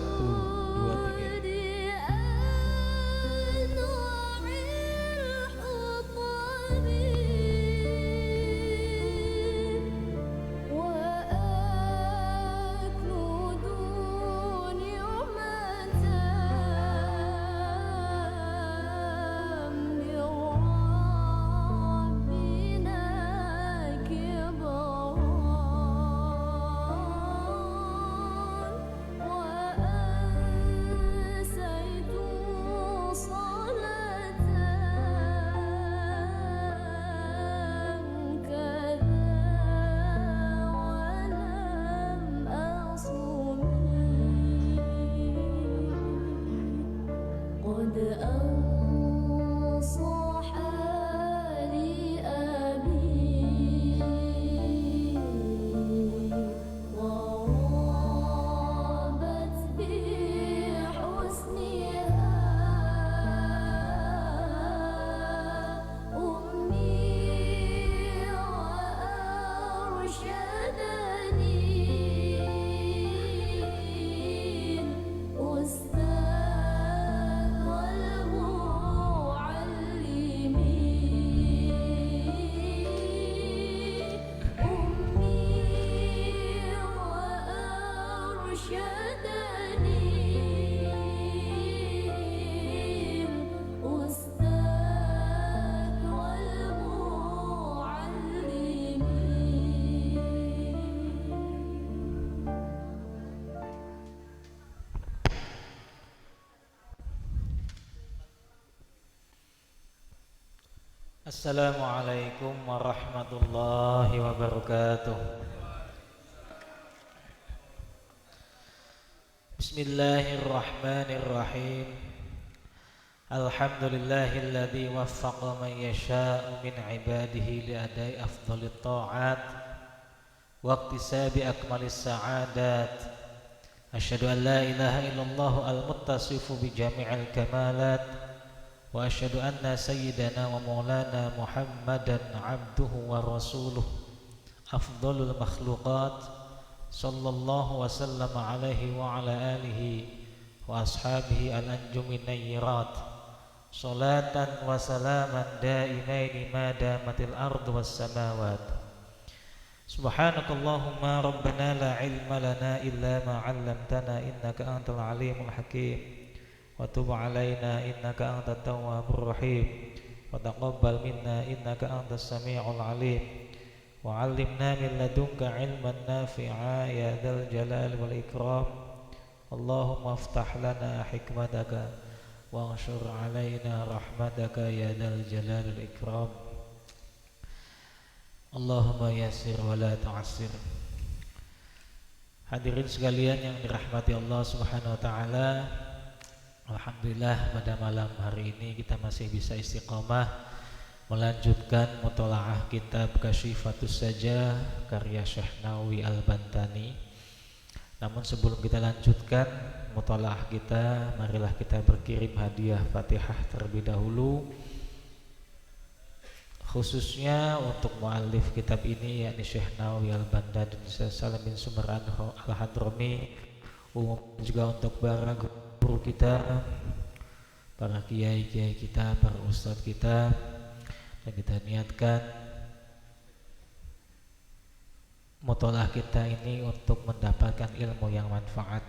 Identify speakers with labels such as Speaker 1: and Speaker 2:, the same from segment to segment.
Speaker 1: Satu, dua, tiga. Assalamualaikum warahmatullahi wabarakatuh. Bismillahirrahmanirrahim. Alhamdulillahilladzi waffaqa man yasha'u min ibadihi li adai afdhalit ta'at wa iktisabi akmalis sa'adat. Asyhadu an la ilaha illallah al-muttasifu bi jami'il kamalat wa asyhadu anna sayyidana wa maulana Muhammadan abduhu wa rasuluh afdhalul makhluqat sallallahu wa sallam alaihi wa ala alihi wa ashabihi al-anjumin nayyirat salatan wa salaman daimaini ma damatil ardu was samawat. Subhanakallahumma rabbana la ilma lana illa ma 'allamtana innaka antal alimul hakim. Wa tub alaina innaka antat tawwabur rahim wa taqabbal minna innaka antas samiul alim wa 'allimna min ladunka ilman nafi'a ya dzal jalali wal ikram. Allahumma iftah lana hikmataka wa anshur alaina rahmataka ya dzal jalali wal ikram. Allahumma yassir wa la tu'assir. Hadirin sekalian yang dirahmati Allah Subhanahu wa taala, alhamdulillah pada malam hari ini kita masih bisa istiqomah melanjutkan mutolaah kitab Kasyifatus Sajah karya Syekh Nawawi Al-Bantani. Namun sebelum kita lanjutkan mutolaah kita, marilah kita berkirim hadiah Fatihah terlebih dahulu, khususnya untuk muallif kitab ini yakni Syekh Nawawi Al-Bantani Salam bin Sumar Al-Hadrami, umum juga untuk para guru kita, para kiai-kiai kita, para ustadz kita, dan kita niatkan mutolaah kita ini untuk mendapatkan ilmu yang manfaat.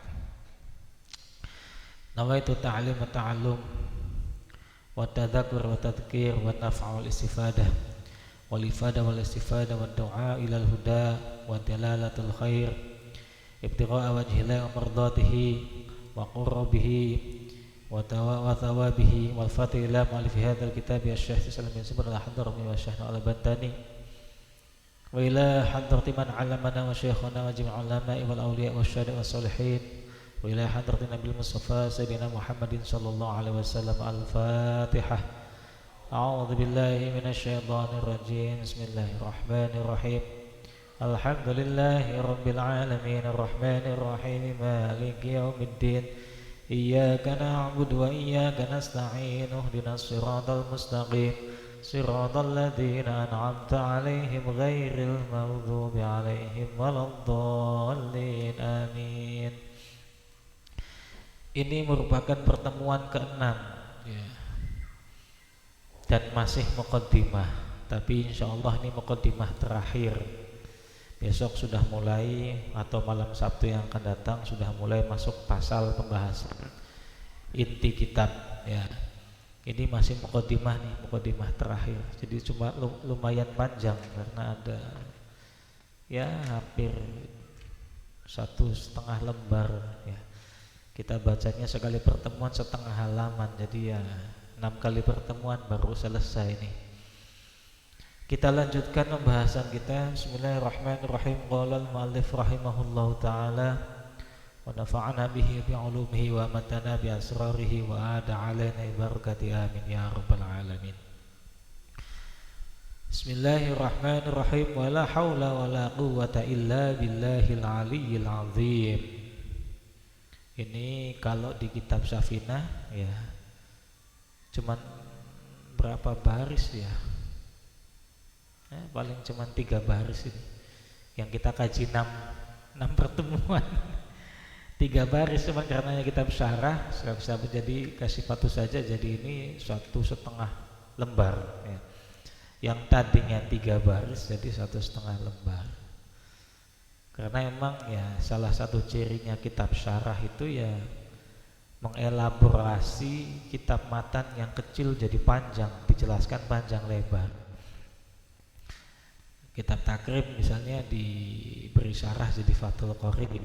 Speaker 1: Nawaitu ta'lim wa ta'allum wa tadzakur wa tadhkir wa naf'a wal istifadah wal ifadah wal istifadah wa du'a ilal huda wa dalalatul khair ibtigha'a wajhillahi wa mardatihi wa qurbihi wa thawabihi wal fatih ila mu'allif hadzal kitab ya Syekh Salam bin Sumar Al-Hadrami wa Syekh Al-Bantani wa ila hadrati man 'allamana wa syekhana wa jami'ul ulama'i wal awliya wa syuhada wa sholihin wa ila hadrati Nabil Mustafa Sayyidina Muhammadin sallallahu alaihi wasallam. Al-Fatihah. A'udzu billahi minasyaitonir rajim. Bismillahirrahmanirrahim. Alhamdulillahi rabbil alamin arrahmanir rahim maliki yaumiddin iyyaka na'budu wa iyyaka nasta'in ihdinas siratal mustaqim siratal ladzina an'amta 'alaihim ghairil maghdubi 'alaihim waladdallin amin. Ini merupakan pertemuan ke-6 ya. Dan masih muqaddimah, tapi insyaallah ini muqaddimah terakhir. Besok sudah mulai, atau malam Sabtu yang akan datang sudah mulai masuk pasal pembahasan inti kitab ya. Ini masih muqaddimah nih, muqaddimah terakhir. Jadi cuma lumayan panjang karena ada ya hampir 1,5 lembar ya. Kita bacanya sekali pertemuan setengah halaman, jadi ya 6 kali pertemuan baru selesai nih. Kita lanjutkan pembahasan kita. Bismillahirrahmanirrahim. Qala al-muallif rahimahullahu taala wa nafa'ana bihi bi 'ulumihi wa matana bi asrarihi wa ada 'alaina barakati amin ya rabbal alamin. Bismillahirrahmanirrahim. Wa la haula wa la quwwata illa billahil aliyyil azim. Ini kalau di kitab Safinah ya cuman berapa baris ya? Paling cuman 3 baris ini. Yang kita kaji 6 pertemuan. 3 baris cuma karena kitab syarah bisa jadi kasih patu saja, jadi ini 1,5 lembar ya. Yang tadinya 3 baris jadi 1,5 lembar. Karena emang ya salah satu cirinya kitab syarah itu ya mengelaborasi kitab matan yang kecil jadi panjang, dijelaskan panjang lebar. Kitab takrib misalnya diberi syarah jadi Fathul Qorib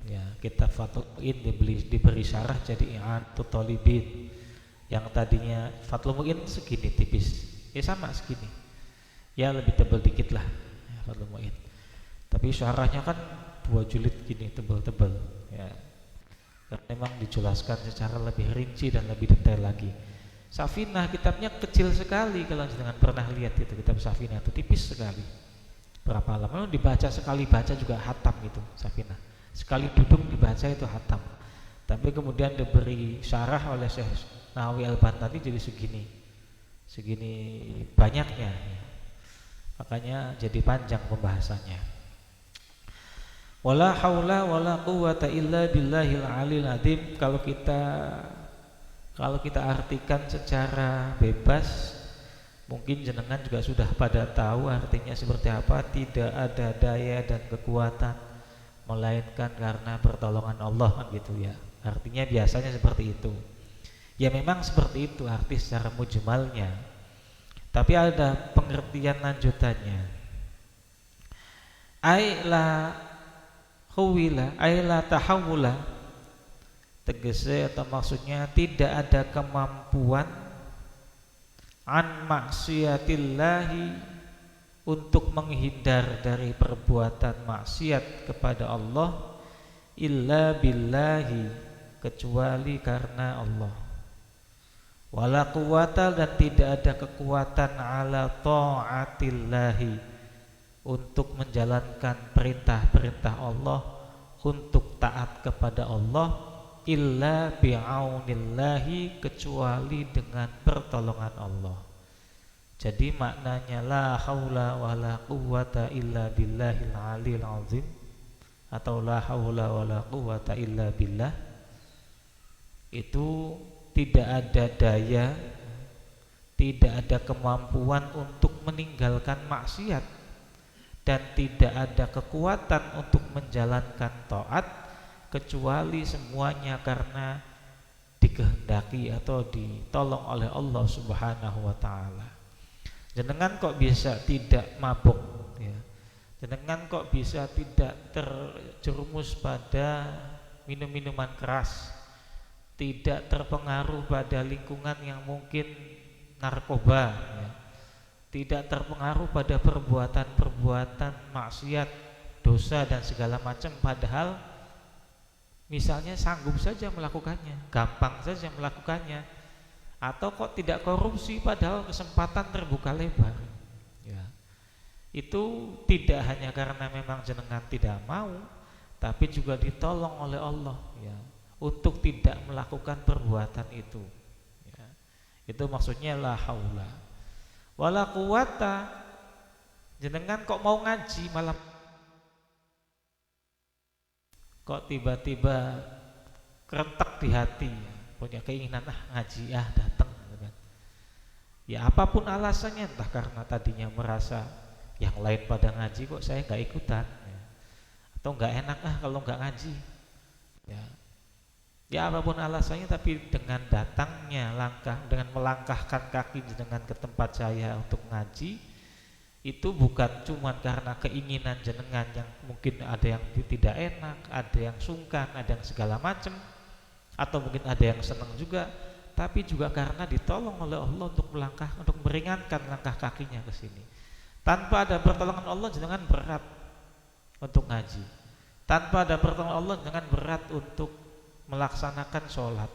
Speaker 1: ya, kitab Fathul Mu'in diberi syarah jadi I'anatul Talibin. Yang tadinya Fathul Mu'in segini tipis ya sama segini ya, lebih tebal dikit lah ya, Fathul Mu'in. Tapi syarahnya kan 2 jilid gini tebal-tebal ya, karena memang dijelaskan secara lebih rinci dan lebih detail lagi. Safinah kitabnya kecil sekali, kalau jangan pernah lihat itu kitab Safinah itu tipis sekali. Berapa lama dibaca, sekali baca juga hatam itu Safinah. Sekali duduk dibaca itu hatam. Tapi kemudian diberi syarah oleh Syekh Nawawi Al-Bantani jadi segini banyaknya ya. Makanya jadi panjang pembahasannya. Wala haula wala quwwata illa billahil alil azim. Kalau kita artikan secara bebas, mungkin jenengan juga sudah pada tahu artinya seperti apa. Tidak ada daya dan kekuatan melainkan karena pertolongan Allah kan gitu ya. Artinya biasanya seperti itu. Ya memang seperti itu arti secara mujmalnya. Tapi ada pengertian lanjutannya. Ai la khuwila ay la tahawula, tegese atau maksudnya tidak ada kemampuan an maksiatillahi, untuk menghindar dari perbuatan maksiat kepada Allah, illa billahi, kecuali karena Allah, wala quwata, dan tidak ada kekuatan ala ta'atillahi, untuk menjalankan perintah-perintah Allah, untuk taat kepada Allah, illa bi'aunillahi, kecuali dengan pertolongan Allah. Jadi maknanya la haula wa la quwwata illa billahil aliyil azim, atau la haula wa la quwwata illa billah, itu tidak ada daya, tidak ada kemampuan untuk meninggalkan maksiat, dan tidak ada kekuatan untuk menjalankan taat, kecuali semuanya karena dikehendaki atau ditolong oleh Allah Subhanahu wa ta'ala. Jenengan kok bisa tidak mabuk ya? Jenengan kok bisa tidak terjerumus pada minum-minuman keras, tidak terpengaruh pada lingkungan yang mungkin narkoba ya, tidak terpengaruh pada perbuatan-perbuatan maksiat, dosa dan segala macam, padahal misalnya sanggup saja melakukannya, gampang saja melakukannya, atau kok tidak korupsi padahal kesempatan terbuka lebar ya. Itu tidak hanya karena memang jenengan tidak mau, tapi juga ditolong oleh Allah ya, untuk tidak melakukan perbuatan itu ya. Itu maksudnya la haula wala quwata. Jenengan kok mau ngaji malam, kok tiba-tiba kerentek di hati, punya keinginan ngaji datang gitu kan. Ya apapun alasannya, entah karena tadinya merasa yang lain pada ngaji kok saya nggak ikutan ya. Atau nggak enak kalau nggak ngaji ya. Ya apapun alasannya, tapi dengan datangnya dengan melangkahkan kaki dengan ke tempat saya untuk ngaji, itu bukan cuma karena keinginan jenengan yang mungkin ada yang tidak enak, ada yang sungkan, ada yang segala macam, atau mungkin ada yang senang juga, tapi juga karena ditolong oleh Allah untuk meringankan langkah kakinya ke sini. Tanpa ada pertolongan Allah jenengan berat untuk ngaji. Tanpa ada pertolongan Allah jenengan berat untuk melaksanakan sholat.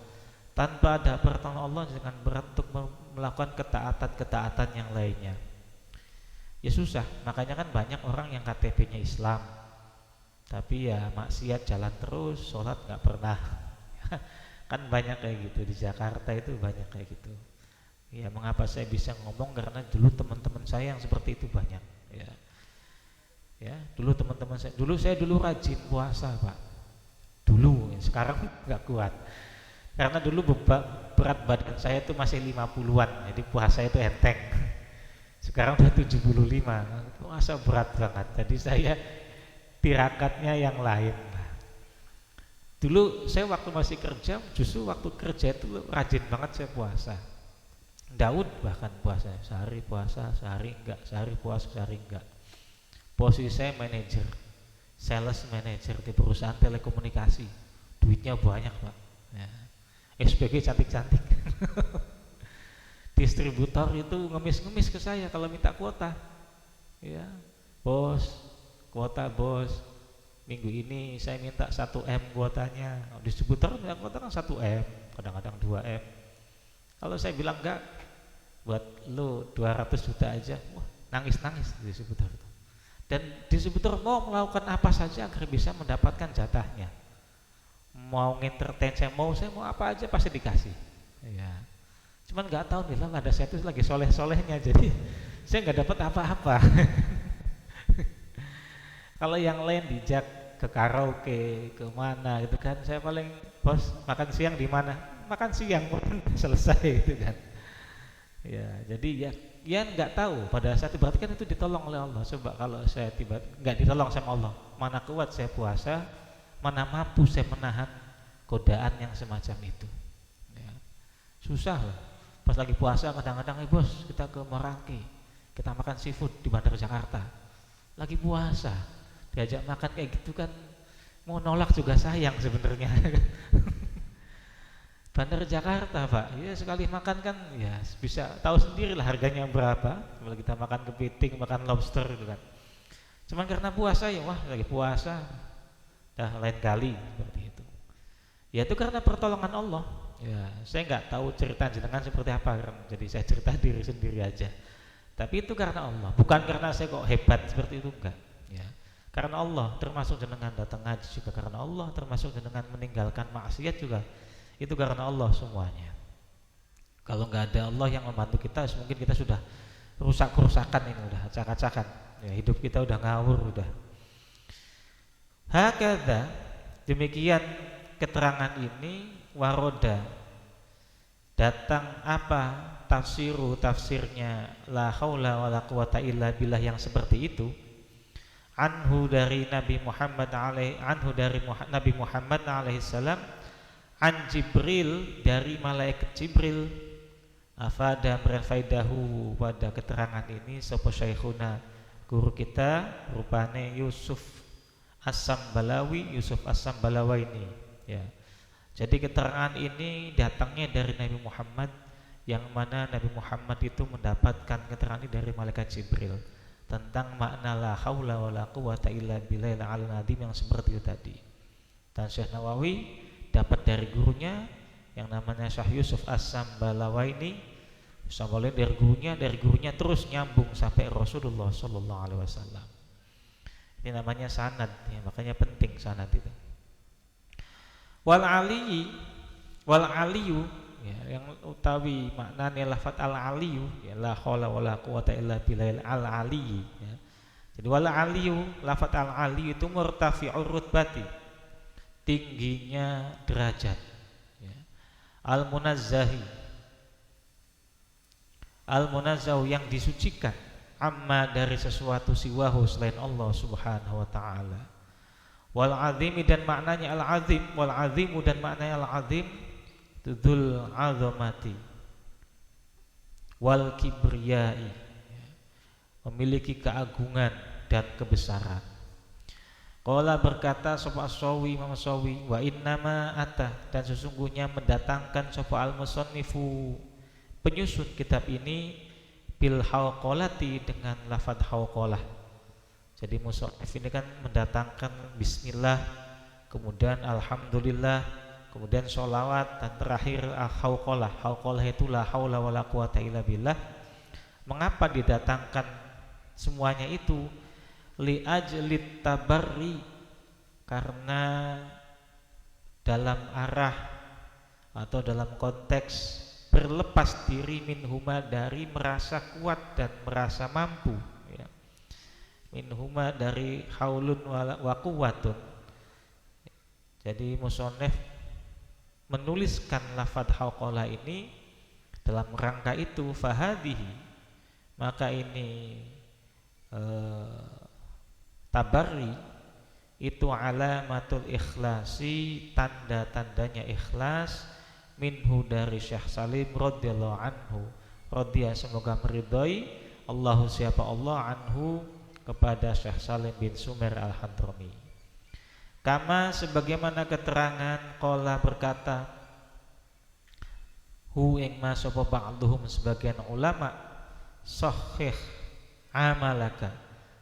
Speaker 1: Tanpa ada pertolongan Allah dengan berat untuk melakukan ketaatan-ketaatan yang lainnya. Ya susah. Makanya kan banyak orang yang KTP-nya Islam, tapi ya maksiat jalan terus, sholat nggak pernah. Kan banyak kayak gitu di Jakarta, itu banyak kayak gitu. Ya mengapa saya bisa ngomong, karena dulu teman-teman saya yang seperti itu banyak. Ya dulu teman-teman saya, dulu rajin puasa Pak. Dulu, sekarang nggak kuat. Karena dulu berat badan saya itu masih 50-an, jadi puasa itu enteng. Sekarang udah 75, puasa berat banget. Jadi saya tirakatnya yang lain. Dulu saya waktu masih kerja, justru waktu kerja itu rajin banget saya puasa. Daud bahkan puasa, sehari puasa, sehari enggak, sehari puasa, sehari enggak. Posisi saya manajer, sales manager di perusahaan telekomunikasi, duitnya banyak Pak ya. SPG cantik-cantik. Distributor itu ngemis-ngemis ke saya kalau minta kuota ya, bos, kuota bos, minggu ini saya minta 1M kuotanya. Distributor minta kuota kan 1M, kadang-kadang 2M. Kalau saya bilang enggak, buat lu 200 juta aja, wah nangis-nangis distributor itu. Dan distributor mau melakukan apa saja agar bisa mendapatkan jatahnya. Mau ngentertain saya mau apa aja pasti dikasih. Ya. Cuman nggak tahu nih ada saya itu lagi soleh-solehnya, jadi saya nggak dapat apa-apa. Kalau yang lain dijak ke karaoke, ke mana gitu kan, saya paling bos makan siang di mana? Makan siang pun selesai gitu kan. Ya, jadi ya nggak tahu pada saat itu, berarti kan itu ditolong oleh Allah. Coba kalau saya nggak ditolong sama Allah, mana kuat saya puasa, mana mampu saya menahan godaan yang semacam itu ya. Susah lah. Pas lagi puasa kadang-kadang bos kita ke Merauke, kita makan seafood di Bandar Jakarta, lagi puasa diajak makan kayak gitu kan, mau nolak juga sayang sebenarnya. Bandar Jakarta Pak, ya sekali makan kan ya bisa tahu sendirilah harganya berapa. Kalau kita makan kepiting, makan lobster gitu kan. Cuman karena puasa ya, wah lagi puasa, dah lain kali seperti itu. Ya itu karena pertolongan Allah. Ya saya nggak tahu cerita jenengan seperti apa kan, jadi saya cerita diri sendiri aja. Tapi itu karena Allah, bukan karena saya kok hebat seperti itu, enggak. Ya karena Allah, termasuk jenengan datang ngaji juga karena Allah, termasuk jenengan meninggalkan maksiat juga. Itu karena Allah semuanya. Kalau nggak ada Allah yang membantu kita, mungkin kita sudah rusak-rusakan ini, udah acak-acakan ya, hidup kita udah ngawur udah. Hakadha, demikian keterangan ini waroda, datang apa tafsirnya la haula wala quwata illa billah yang seperti itu, anhu dari Nabi Muhammad alaihi salam, an Jibril dari malaikat Jibril, afada berfaidahu pada keterangan ini sapa syekhuna guru kita rupane Yusuf As-Sambalawi ini ya. Jadi keterangan ini datangnya dari Nabi Muhammad, yang mana Nabi Muhammad itu mendapatkan keterangan ini dari malaikat Jibril tentang makna la haula wala quwata illa billahil aliyil azim yang seperti itu tadi. Dan Syekh Nawawi dapat dari gurunya yang namanya Syekh Yusuf As-Sambalawaini, dari gurunya terus nyambung sampai Rasulullah Sallallahu Alaihi Wasallam. Ini namanya sanad ya, makanya penting sanad itu. Wal aliyu ya, yang utawi maknanya lafaz al aliyu ya, la haula wala quwata illa billahil al aliyi ya. Jadi wal aliyu, lafaz al aliyu itu murtafi'ur rutbati, tingginya derajat, ya. Al-munazzahu yang disucikan, amma dari sesuatu siwahu selain Allah Subhanahu wa taala. Wal azimi dan maknanya al-azim, wal azimu dan maknanya al-azim dzul azamati wal kibriyai, memiliki keagungan dan kebesaran. Qala berkata sapa As-Sawi, Imam As-Sawi, wa innama ata, dan sesungguhnya mendatangkan sapa al-musannifu, penyusun kitab ini, bil hauqalati, dengan lafadz hauqalah. Jadi musannif ini kan mendatangkan bismillah, kemudian alhamdulillah, kemudian sholawat, dan terakhir hauqalah. Hauqalah itu la haula wala quwata illa billah. Mengapa didatangkan semuanya itu? Li ajlit tabarri, karena dalam arah atau dalam konteks berlepas diri minhuma, dari merasa kuat dan merasa mampu, ya. Minhuma dari haulun wa quwwatun. Jadi musannif menuliskan lafadz hauqalah ini dalam rangka itu, fahadihi, maka ini tabarri itu alamatul ikhlasi, tanda-tandanya ikhlas, minhu dari Syekh Salim radhiyallahu anhu, radhiya semoga meridhai, Allahu siapa Allah, anhu kepada Syekh Salim bin Sumer al-Hadrami. Kama sebagaimana keterangan, qala berkata, hu ing ma sapa ba'dhum sebagian ulama, sahih amalaka,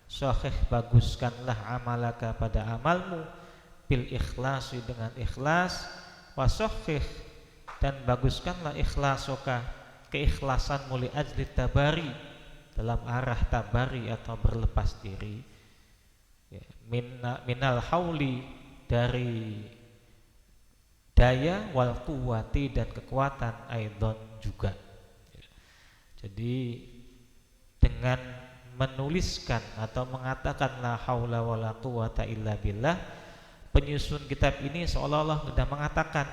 Speaker 1: sahih baguskanlah amalaka pada amalmu, bil ikhlasi dengan ikhlas, wasahih dan baguskanlah ikhlasoka, keikhlasanmu, li ajli tabari, dalam arah tabari atau berlepas diri, ya. Minal hauli, dari daya, wal quwwati dan kekuatan, aidon juga, ya. Jadi dengan menuliskan atau mengatakan la haula wala quwata illa billah, penyusun kitab ini seolah-olah sudah mengatakan,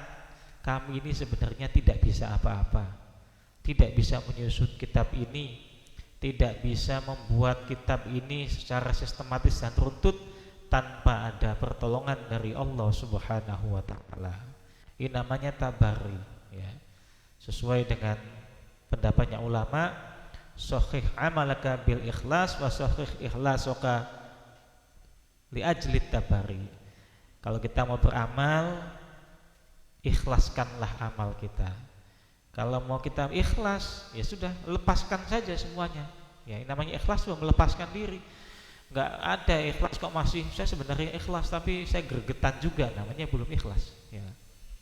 Speaker 1: kami ini sebenarnya tidak bisa apa-apa, tidak bisa menyusun kitab ini, tidak bisa membuat kitab ini secara sistematis dan runtut tanpa ada pertolongan dari Allah Subhanahu wa taala. Ini namanya tabarri, ya. Sesuai dengan pendapatnya ulama, sahih amalaka bil ikhlas wa sahih ikhlasoka li ajli tabari. Kalau kita mau beramal, ikhlaskanlah amal kita. Kalau mau kita ikhlas, ya sudah, lepaskan saja semuanya. Ya, namanya ikhlas itu melepaskan diri. Enggak ada ikhlas kok masih saya sebenarnya ikhlas tapi saya gregetan juga, namanya belum ikhlas, ya.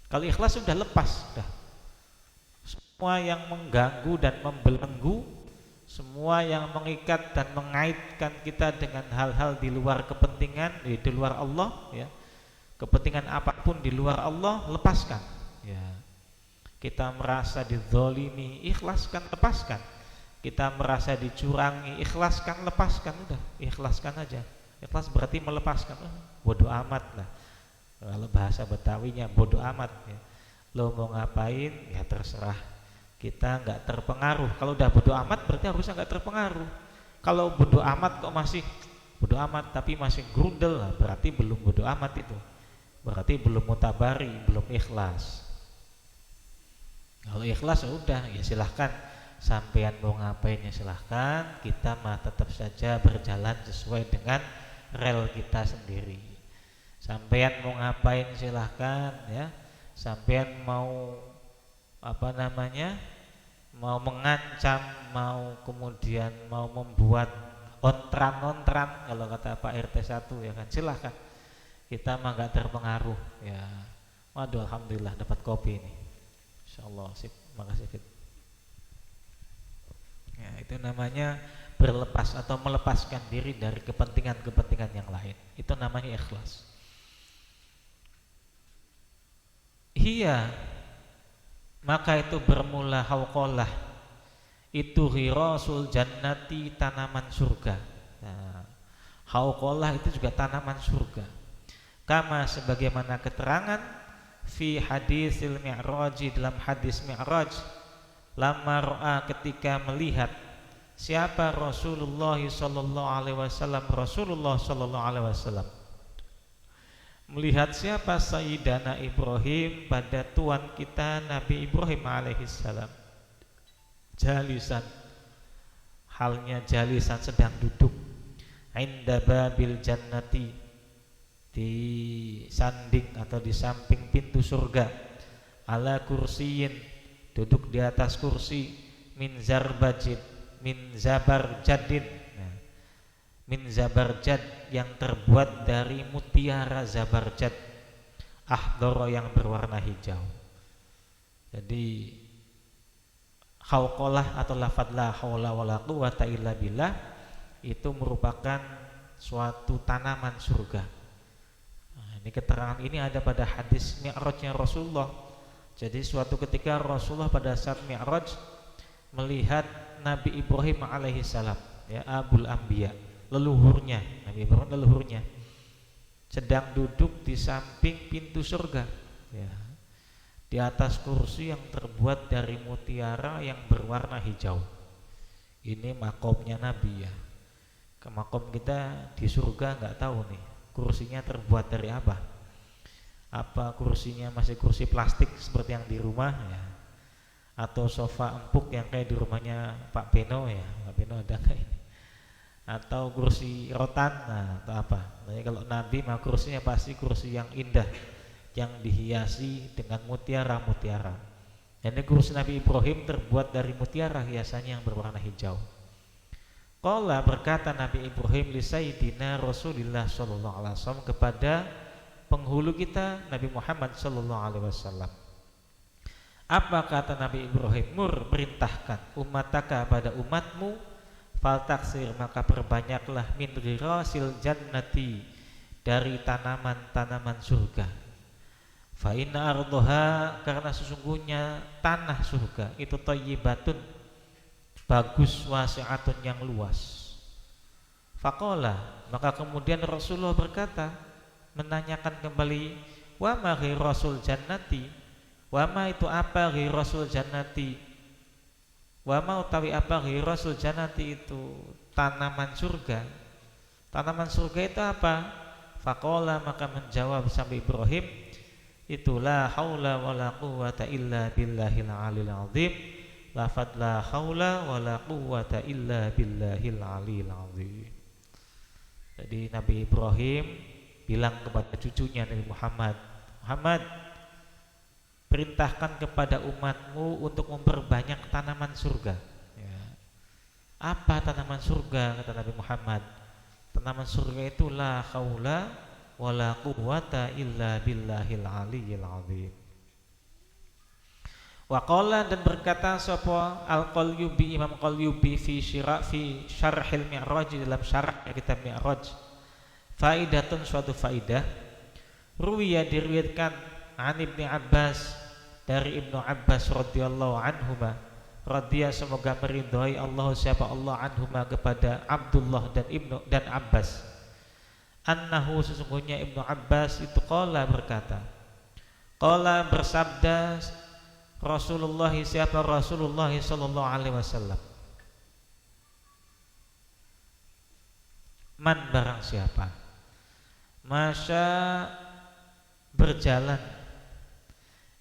Speaker 1: Kalau ikhlas sudah lepas, sudah. Semua yang mengganggu dan membelenggu, semua yang mengikat dan mengaitkan kita dengan hal-hal di luar kepentingan, di luar Allah, ya. Kepentingan apapun di luar Allah, lepaskan, ya. Kita merasa dizalimi, ikhlaskan, lepaskan. Kita merasa dicurangi, ikhlaskan, lepaskan, udah, ikhlaskan aja. Ikhlas berarti melepaskan. Bodoh amat lah. Kalau bahasa Betawinya bodoh amat, ya. Lo mau ngapain, ya terserah. Kita nggak terpengaruh. Kalau udah bodoh amat berarti harusnya nggak terpengaruh. Kalau bodoh amat kok masih bodoh amat tapi masih grundel, lah, berarti belum bodoh amat itu. Berarti belum mutabari, belum ikhlas. Kalau ikhlas ya udah, ya silahkan. Sampean mau ngapain ya silahkan. Kita mah tetap saja berjalan sesuai dengan rel kita sendiri. Sampean mau ngapain silahkan, ya. Sampean mau apa namanya, mau mengancam, mau kemudian mau membuat ontran-ontran, kalau kata Pak RT 1, ya kan, silahkan. Kita mah gak terpengaruh, ya. Waduh, alhamdulillah dapat kopi ini, insyaallah, sip, makasih Fit. Ya, itu namanya berlepas atau melepaskan diri dari kepentingan-kepentingan yang lain. Itu namanya ikhlas. Iya, maka itu bermula hauqalah, itu ghirasul jannati, tanaman surga. Nah, hauqalah itu juga tanaman surga. kama sebagaimana keterangan fi hadisil mi'raj, dalam hadis mi'raj, lamma ra'a ketika melihat siapa Rasulullah sallallahu alaihi wasallam, Rasulullah sallallahu alaihi wasallam melihat siapa Sayyidana Ibrahim pada tuan kita Nabi Ibrahim alaihissalam, jalisan, halnya jalisan sedang duduk, inda babil jannati, di sanding atau di samping pintu surga, ala kursiyin, duduk di atas kursi, min zabarjadin, min zabarjad yang terbuat dari mutiara zabarjad, ahdara yang berwarna hijau. Jadi khawqalah atau lafadz la haula wala quwata illa billah itu merupakan suatu tanaman surga. Nah, ini keterangan ini ada pada hadis mi'rajnya Rasulullah. Jadi suatu ketika Rasulullah pada saat mi'raj melihat Nabi Ibrahim alaihissalam, ya, Abul Anbiya, leluhurnya, Nabi Ibrahim leluhurnya, sedang duduk di samping pintu surga, ya, di atas kursi yang terbuat dari mutiara yang berwarna hijau. Ini makomnya Nabi, ya. Ke makom kita di surga nggak tahu nih kursinya terbuat dari apa. Apa kursinya masih kursi plastik seperti yang di rumah, ya, atau sofa empuk yang kayak di rumahnya Pak Beno, ya, Pak Beno ada kayak ini, atau kursi rotan, nah, atau apa. Nah, kalau Nabi mah kursinya pasti kursi yang indah, yang dihiasi dengan mutiara-mutiara. Ini kursi Nabi Ibrahim terbuat dari mutiara hiasannya yang berwarna hijau. Qala, berkata Nabi Ibrahim li sayyidina Rasulillah sallallahu alaihi wasallam, kepada penghulu kita Nabi Muhammad sallallahu alaihi wasallam. Apa kata Nabi Ibrahim? Mur, perintahkan, umataka pada umatmu, fal taksir, maka perbanyaklah, min ghirasil jannati, dari tanaman-tanaman surga. Fa inna ardhaha, karena sesungguhnya tanah surga itu thayyibatun, bagus, wasi'atun, yang luas. Faqala, maka kemudian Rasulullah berkata, menanyakan kembali, wa ma ghirasul jannati, wa ma itu apa ghirasul jannati, wa ma utawi apa ghirasul jannati, itu tanaman surga. Tanaman surga itu apa? Faqala, maka menjawab sampai Ibrahim, itu la haula wala quwata illa billahil alil azim, lafadz la haula wala quwata illa billahil alil azim. Jadi Nabi Ibrahim bilang kepada cucunya Nabi Muhammad, Muhammad, perintahkan kepada umatmu untuk memperbanyak tanaman surga, ya. Apa tanaman surga? Kata Nabi Muhammad, tanaman surga itu la haula wala quwwata illa billahil aliyyil azim. Wa qala, dan berkata sapa Al-Qalyubi, Imam Qalyubi fi syarhil Mi'raj, dalam syarah kitab Mi'raj, faidatun, suatu faidah, ruwiya, diriwayatkan, an Ibnu Abbas, dari Ibnu Abbas radhiyallahu anhuma, radhiya, semoga meridhai Allah siapa Allah, anhuma, kepada Abdullah dan Abbas, annahu, sesungguhnya Ibnu Abbas itu qala, berkata, qala, bersabda Rasulullah, siapa Rasulullah sallallahu alaihi wasallam, man, barang siapa, masya, berjalan,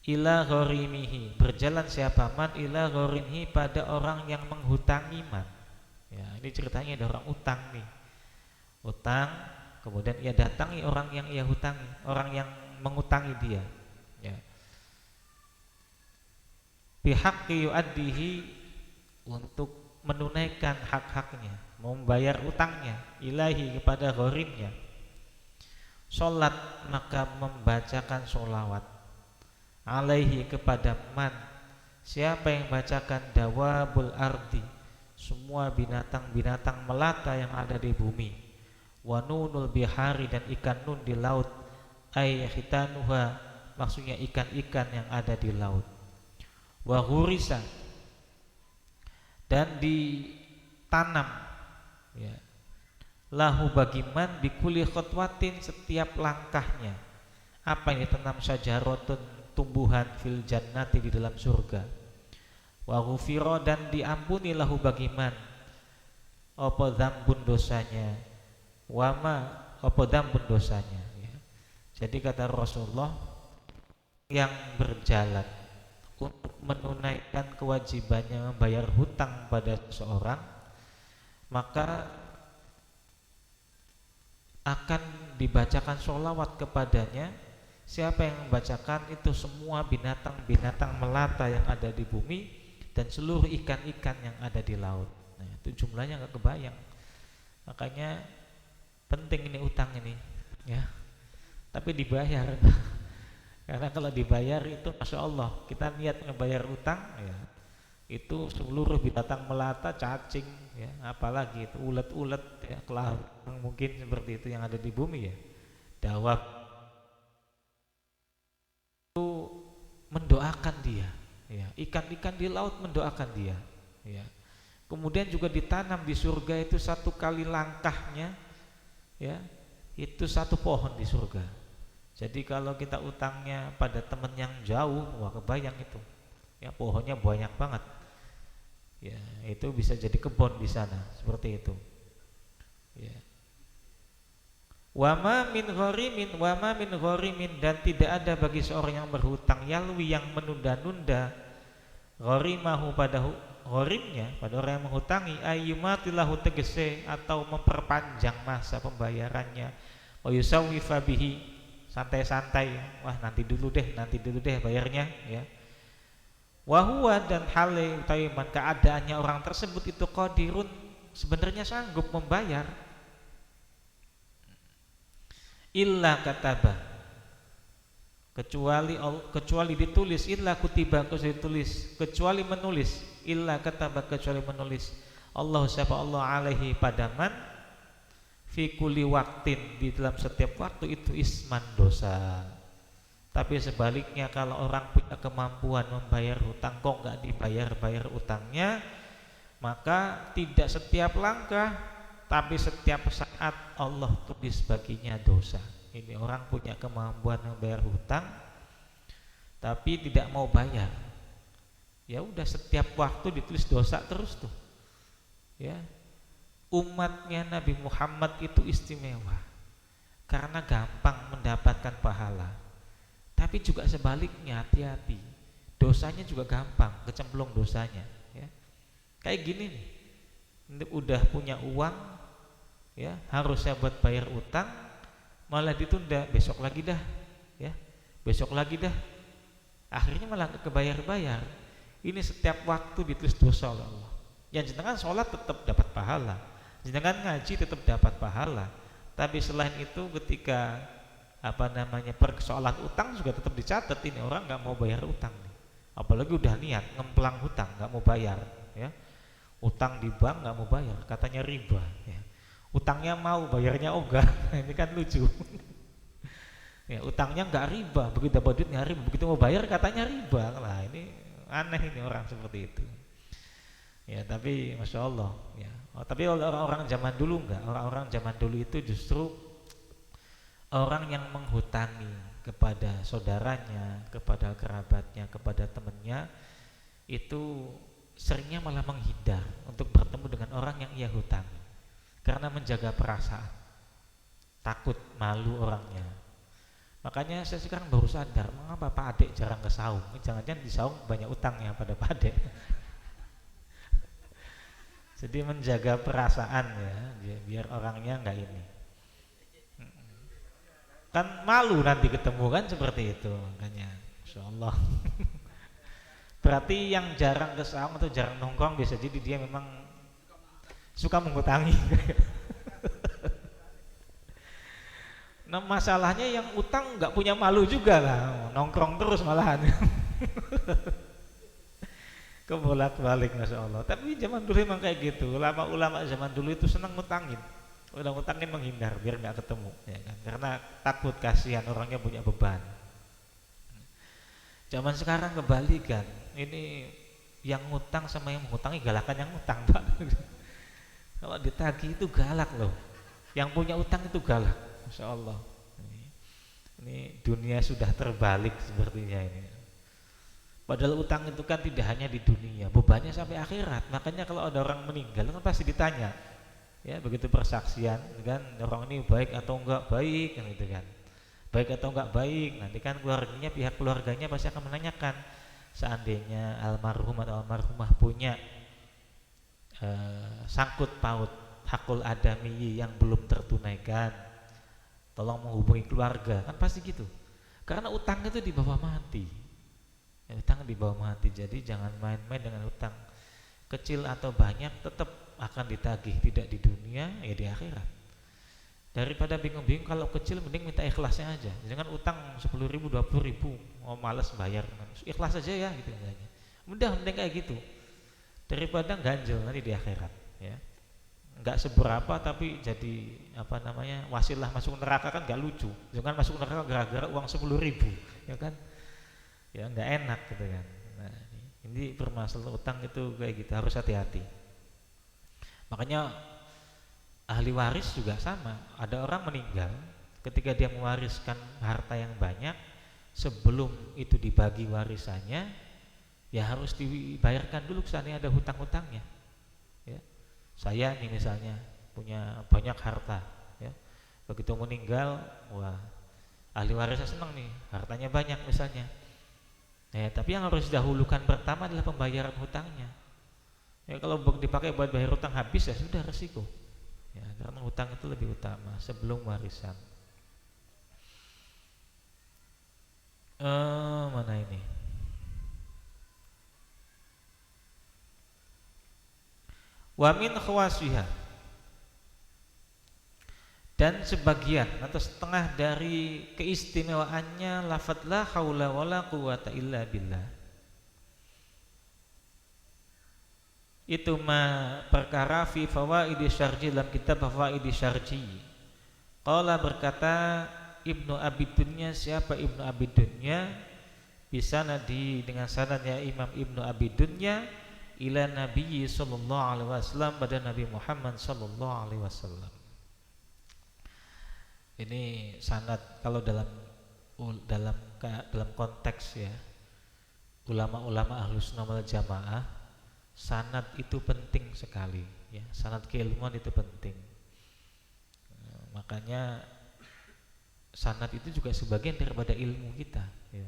Speaker 1: ila gharimihi, berjalan siapa, man ila gharimihi, pada orang yang menghutangi man. Ya, ini ceritanya ada orang utang nih, utang, kemudian ia datangi orang yang ia hutangi, orang yang mengutangi dia, ya. Bihaqqi yu'addihi, untuk menunaikan hak-haknya, membayar utangnya, ilahi, kepada gharimnya. Sholat, maka membacakan sholawat, alaihi, kepada man, siapa yang bacakan, dawabul ardi, semua binatang-binatang melata yang ada di bumi, wa nunul bihari, dan ikan nun di laut, ay khitanuha, maksudnya ikan-ikan yang ada di laut, wa ghurisa, dan ditanam, ya, lahu bagiman bikuli khotwatin, setiap langkahnya. Apa ini? Tanam syajaratun, tumbuhan fil jannati, di dalam surga. Wa ghufira, dan diampuni lahu bagiman apa dzambun, dosanya. Wama, apa dzambun, dosanya ya. Jadi kata Rasulullah, yang berjalan untuk menunaikan kewajibannya membayar hutang pada seseorang, maka akan dibacakan sholawat kepadanya. Siapa yang membacakan itu, semua binatang-binatang melata yang ada di bumi dan seluruh ikan-ikan yang ada di laut. Nah, itu jumlahnya nggak kebayang. Makanya penting ini utang ini ya, tapi dibayar. Karena kalau dibayar itu Masya Allah, kita niat membayar utang ya, itu seluruh binatang melata, cacing ya, apalagi itu ulet-ulet ya, kelawang mungkin seperti itu yang ada di bumi ya, dawab, itu mendoakan dia ya, ikan-ikan di laut mendoakan dia ya. Kemudian juga ditanam di surga itu, satu kali langkahnya ya, itu satu pohon di surga. Jadi kalau kita utangnya pada teman yang jauh, wah kebayang itu ya, pohonnya banyak banget ya, itu bisa jadi kebun di sana, seperti itu ya. Wama min ghorimin, dan tidak ada bagi seorang yang berhutang, yalwi, yang menunda-nunda, ghorimahu, pada ghorimnya, pada orang yang menghutangi, ayyumatilahu, tegese atau memperpanjang masa pembayarannya, wa yusawwifa bihi, santai-santai, wah nanti dulu deh bayarnya ya. Wahuwa, dan hale utawi man, keadaannya orang tersebut itu qadirun, sebenarnya sanggup membayar. Illa kataba, kecuali ditulis, illa kutiba, kecuali menulis, illa kataba, kecuali menulis, Allah, siapa Allah, alaihi, padaman, fi kulli waktin, di dalam setiap waktu itu, isman, dosa. Tapi sebaliknya, kalau orang punya kemampuan membayar hutang kok nggak dibayar utangnya, maka tidak setiap langkah, tapi setiap saat Allah tulis baginya dosa. Ini orang punya kemampuan membayar hutang tapi tidak mau bayar, ya udah setiap waktu ditulis dosa terus tuh ya. Umatnya Nabi Muhammad itu istimewa karena gampang mendapatkan pahala, tapi juga sebaliknya, hati-hati, dosanya juga gampang kecemplung dosanya ya. Kayak gini nih, udah punya uang ya, harusnya buat bayar utang, malah ditunda, besok lagi dah ya, besok lagi dah, akhirnya malah kebayar-bayar. Ini setiap waktu ditulis dosa oleh Allah. Yang jenengan sholat tetap dapat pahala, jenengan ngaji tetap dapat pahala, tapi selain itu ketika persoalan utang juga tetap dicatat, ini orang nggak mau bayar utang nih. Apalagi udah niat ngemplang hutang, nggak mau bayar ya, utang di bank nggak mau bayar, katanya riba ya. Utangnya mau, bayarnya enggak. Ini kan lucu ya, utangnya enggak riba, begitu dapat duitnya riba, begitu mau bayar katanya riba. Lah ini aneh ini orang seperti itu ya. Tapi Masya Allah ya. Tapi orang-orang zaman dulu enggak, orang-orang zaman dulu itu justru orang yang menghutangi kepada saudaranya, kepada kerabatnya, kepada temannya, itu seringnya malah menghindar untuk bertemu dengan orang yang ia hutangi, karena menjaga perasaan, takut malu orangnya. Makanya saya sekarang baru sadar mengapa Pak Adek jarang ke saung. Jangan-jangan di saung banyak utangnya pada Pak Adek. Jadi menjaga perasaan ya, biar orangnya enggak ini. Kan malu nanti ketemu kan, seperti itu makanya. Masya Allah. Berarti yang jarang ke saung atau jarang nongkrong bisa jadi dia memang suka menghutangi. Nah masalahnya yang utang nggak punya malu juga lah, nongkrong terus malahan. Kebolak-balik Masya Allah. Tapi zaman dulu memang kayak gitu. Ulama-ulama zaman dulu itu senang ngutangin. Udah ngutangin menghindar biar nggak ketemu ya kan? Karena takut, kasihan orangnya punya beban. Zaman sekarang kebalikan. Ini yang ngutang sama yang mengutangi, galakan yang ngutang Pak. Kalau ditagih itu galak loh Yang punya utang itu galak, Masya Allah. Ini dunia sudah terbalik sepertinya ini. Padahal utang itu kan tidak hanya di dunia, bebannya sampai akhirat. Makanya kalau ada orang meninggal kan pasti ditanya, ya begitu persaksian kan, orang ini baik atau enggak baik kan, gitu kan, baik atau enggak baik. Nanti kan keluarganya, pihak keluarganya pasti akan menanyakan, seandainya almarhum atau almarhumah punya sangkut paut hakul adami yang belum tertunaikan, tolong menghubungi keluarga, kan pasti gitu. Karena utang itu dibawa mati, ya, utang dibawa mati. Jadi jangan main-main dengan utang, kecil atau banyak tetap akan ditagih, tidak di dunia ya di akhirat. Daripada bingung-bingung, kalau kecil mending minta ikhlasnya aja. Jangan utang 10.000 20.000, oh malas bayar, ikhlas aja ya gitu misalnya. Mending kayak gitu daripada ganjel nanti di akhirat, ya. Nggak seberapa tapi jadi apa namanya, wasilah masuk neraka, kan nggak lucu. Jangan masuk neraka gara-gara uang 10.000, ya kan, ya nggak enak gitu kan. Nah, ini permasalahan utang itu kayak gitu, harus hati-hati. Makanya ahli waris juga sama. Ada orang meninggal, ketika dia mewariskan harta yang banyak, sebelum itu dibagi warisannya ya harus dibayarkan dulu seandainya ada hutang-hutangnya, ya. Saya nih misalnya punya banyak harta, ya. Begitu meninggal, wah, ahli warisnya senang nih, hartanya banyak misalnya. Ya, tapi yang harus didahulukan pertama adalah pembayaran hutangnya. Ya, kalau dipakai buat bayar hutang habis ya sudah resiko. Ya, karena hutang itu lebih utama sebelum warisan. Mana ini? Wa min khawasiha, dan sebagian atau setengah dari keistimewaannya lafadz la haula wala quwata illa billah. Itu perkara fi fawaidi syarji, dalam kitab fawaidi syarji. Qala, berkata Ibnu Abi Dunya, siapa Ibnu Abi Dunya? Bisa dengan sanadnya Imam Ibnu Abi Dunya ila Nabi sallallahu alaihi wasallam, pada Nabi Muhammad sallallahu alaihi wasallam. Ini sanad kalau dalam konteks ya ulama-ulama Ahlus Sunnah wal Jamaah, sanad itu penting sekali, ya. Sanad keilmuan itu penting. Makanya sanad itu juga sebagian daripada ilmu kita, ya.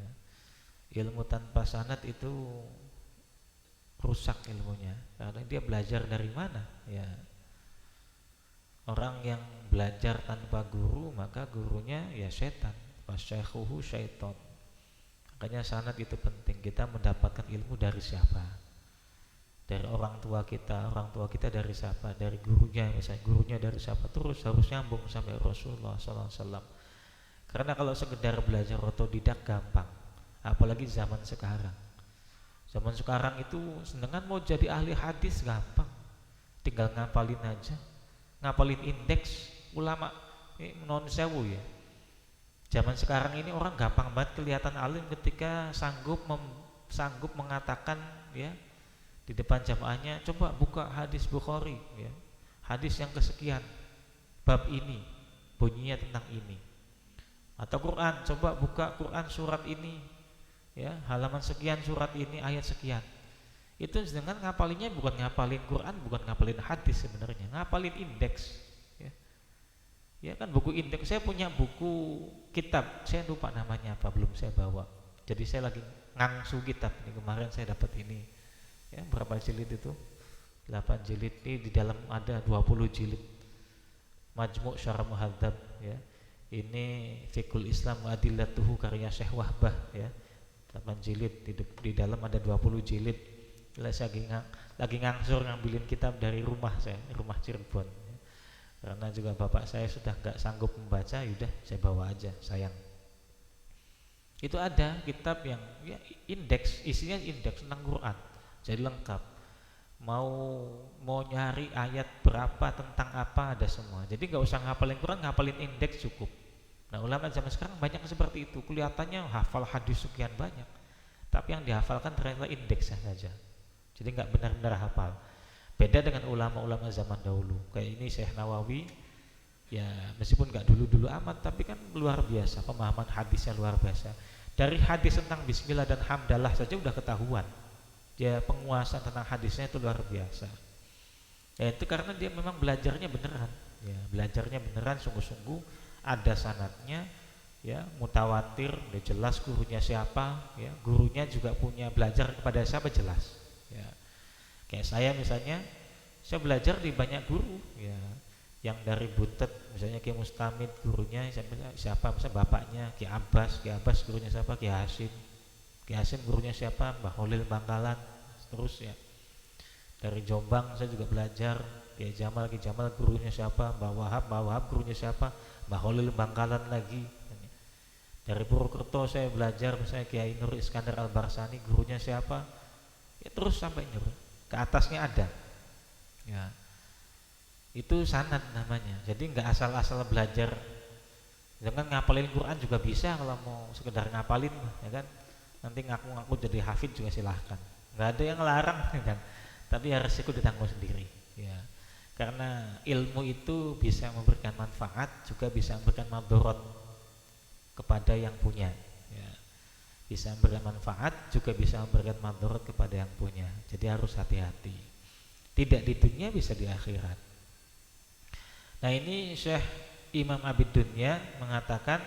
Speaker 1: Ilmu tanpa sanad itu rusak ilmunya, karena dia belajar dari mana, ya. Orang yang belajar tanpa guru, maka gurunya ya setan, wasyaikhuhu syaiton. Makanya sanad itu penting. Kita mendapatkan ilmu dari siapa? Dari orang tua kita dari siapa? Dari gurunya, misalnya gurunya dari siapa, terus harus nyambung sampai Rasulullah SAW. Karena kalau sekedar belajar otodidak gampang, apalagi zaman sekarang. Zaman sekarang itu sedangkan mau jadi ahli hadis gampang, tinggal ngapalin aja, ngapalin indeks ulama. Ini non sewu ya. Zaman sekarang ini orang gampang banget kelihatan alim ketika sanggup mengatakan, ya, di depan jamaahnya, coba buka hadis Bukhari, ya, hadis yang kesekian, bab ini bunyinya tentang ini. Atau Quran, coba buka Quran surat ini, ya, halaman sekian surat ini ayat sekian. Itu dengan ngapalinnya bukan ngapalin Quran, bukan ngapalin hadis sebenarnya, ngapalin indeks, ya. Ya kan, buku indeks. Saya punya buku kitab, saya lupa namanya apa, belum saya bawa. Jadi saya lagi ngangsu kitab ini, kemarin saya dapat ini, ya, berapa jilid itu? 8 jilid. Ini di dalam ada 20 jilid. Majmu' Syarah Muhadzab, ya. Ini Fiqhul Islam wa Adillatuhu karya Syekh Wahbah, ya. 8 jilid, di dalam ada 20 jilid. Saya lagi ngangsur ngambilin kitab dari rumah saya, rumah Cirebon, ya. Karena juga bapak saya sudah gak sanggup membaca, yaudah saya bawa aja, sayang. Itu ada kitab yang, ya, indeks, isinya indeks tentang Quran, jadi lengkap. Mau nyari ayat berapa tentang apa ada semua. Jadi nggak usah ngapalin Quran, ngapalin indeks cukup. Nah, ulama zaman sekarang banyak seperti itu. Kelihatannya hafal hadis sekian banyak, tapi yang dihafalkan ternyata indeksnya saja. Jadi nggak benar-benar hafal. Beda dengan ulama-ulama zaman dahulu. Kayak ini Syekh Nawawi, Ya meskipun nggak dulu-dulu amat, tapi kan luar biasa, pemahaman hadisnya luar biasa. Dari hadis tentang bismillah dan hamdalah saja udah ketahuan. Ya penguasaan tentang hadisnya itu luar biasa. Ya itu karena dia memang belajarnya beneran. Ya belajarnya beneran sungguh-sungguh, ada sanadnya, ya mutawatir, udah jelas gurunya siapa, ya gurunya juga punya belajar kepada siapa jelas. Ya kayak saya misalnya, saya belajar di banyak guru, ya yang dari Butet misalnya Ki Mustamid gurunya siapa, misalnya bapaknya Ki Abbas gurunya siapa, Ki Hasim gurunya siapa, Mbah Holil Bangkalan, terus ya dari Jombang saya juga belajar Ki Jamal gurunya siapa, Mbah Wahab gurunya siapa, Mbah Holil Bangkalan lagi. Dari Purwokerto saya belajar misalnya Kiai Nur Iskandar Al-Barsani gurunya siapa, ya terus sampai nyuruh ke atasnya ada. Ya itu sanad namanya. Jadi nggak asal-asal belajar. Jangan ngapalin Quran juga bisa kalau mau sekedar ngapalin, ya kan. Nanti ngaku-ngaku jadi hafid juga silahkan. Nggak ada yang ngelarang, ya kan. Tapi harus ikut ditanggung sendiri. Ya. Karena ilmu itu bisa memberikan manfaat, juga bisa memberikan madharat kepada yang punya. Ya. Bisa memberikan manfaat, juga bisa memberikan madharat kepada yang punya. Jadi harus hati-hati. Tidak di dunia, bisa di akhirat. Nah ini Syekh Imam Abid Dunya mengatakan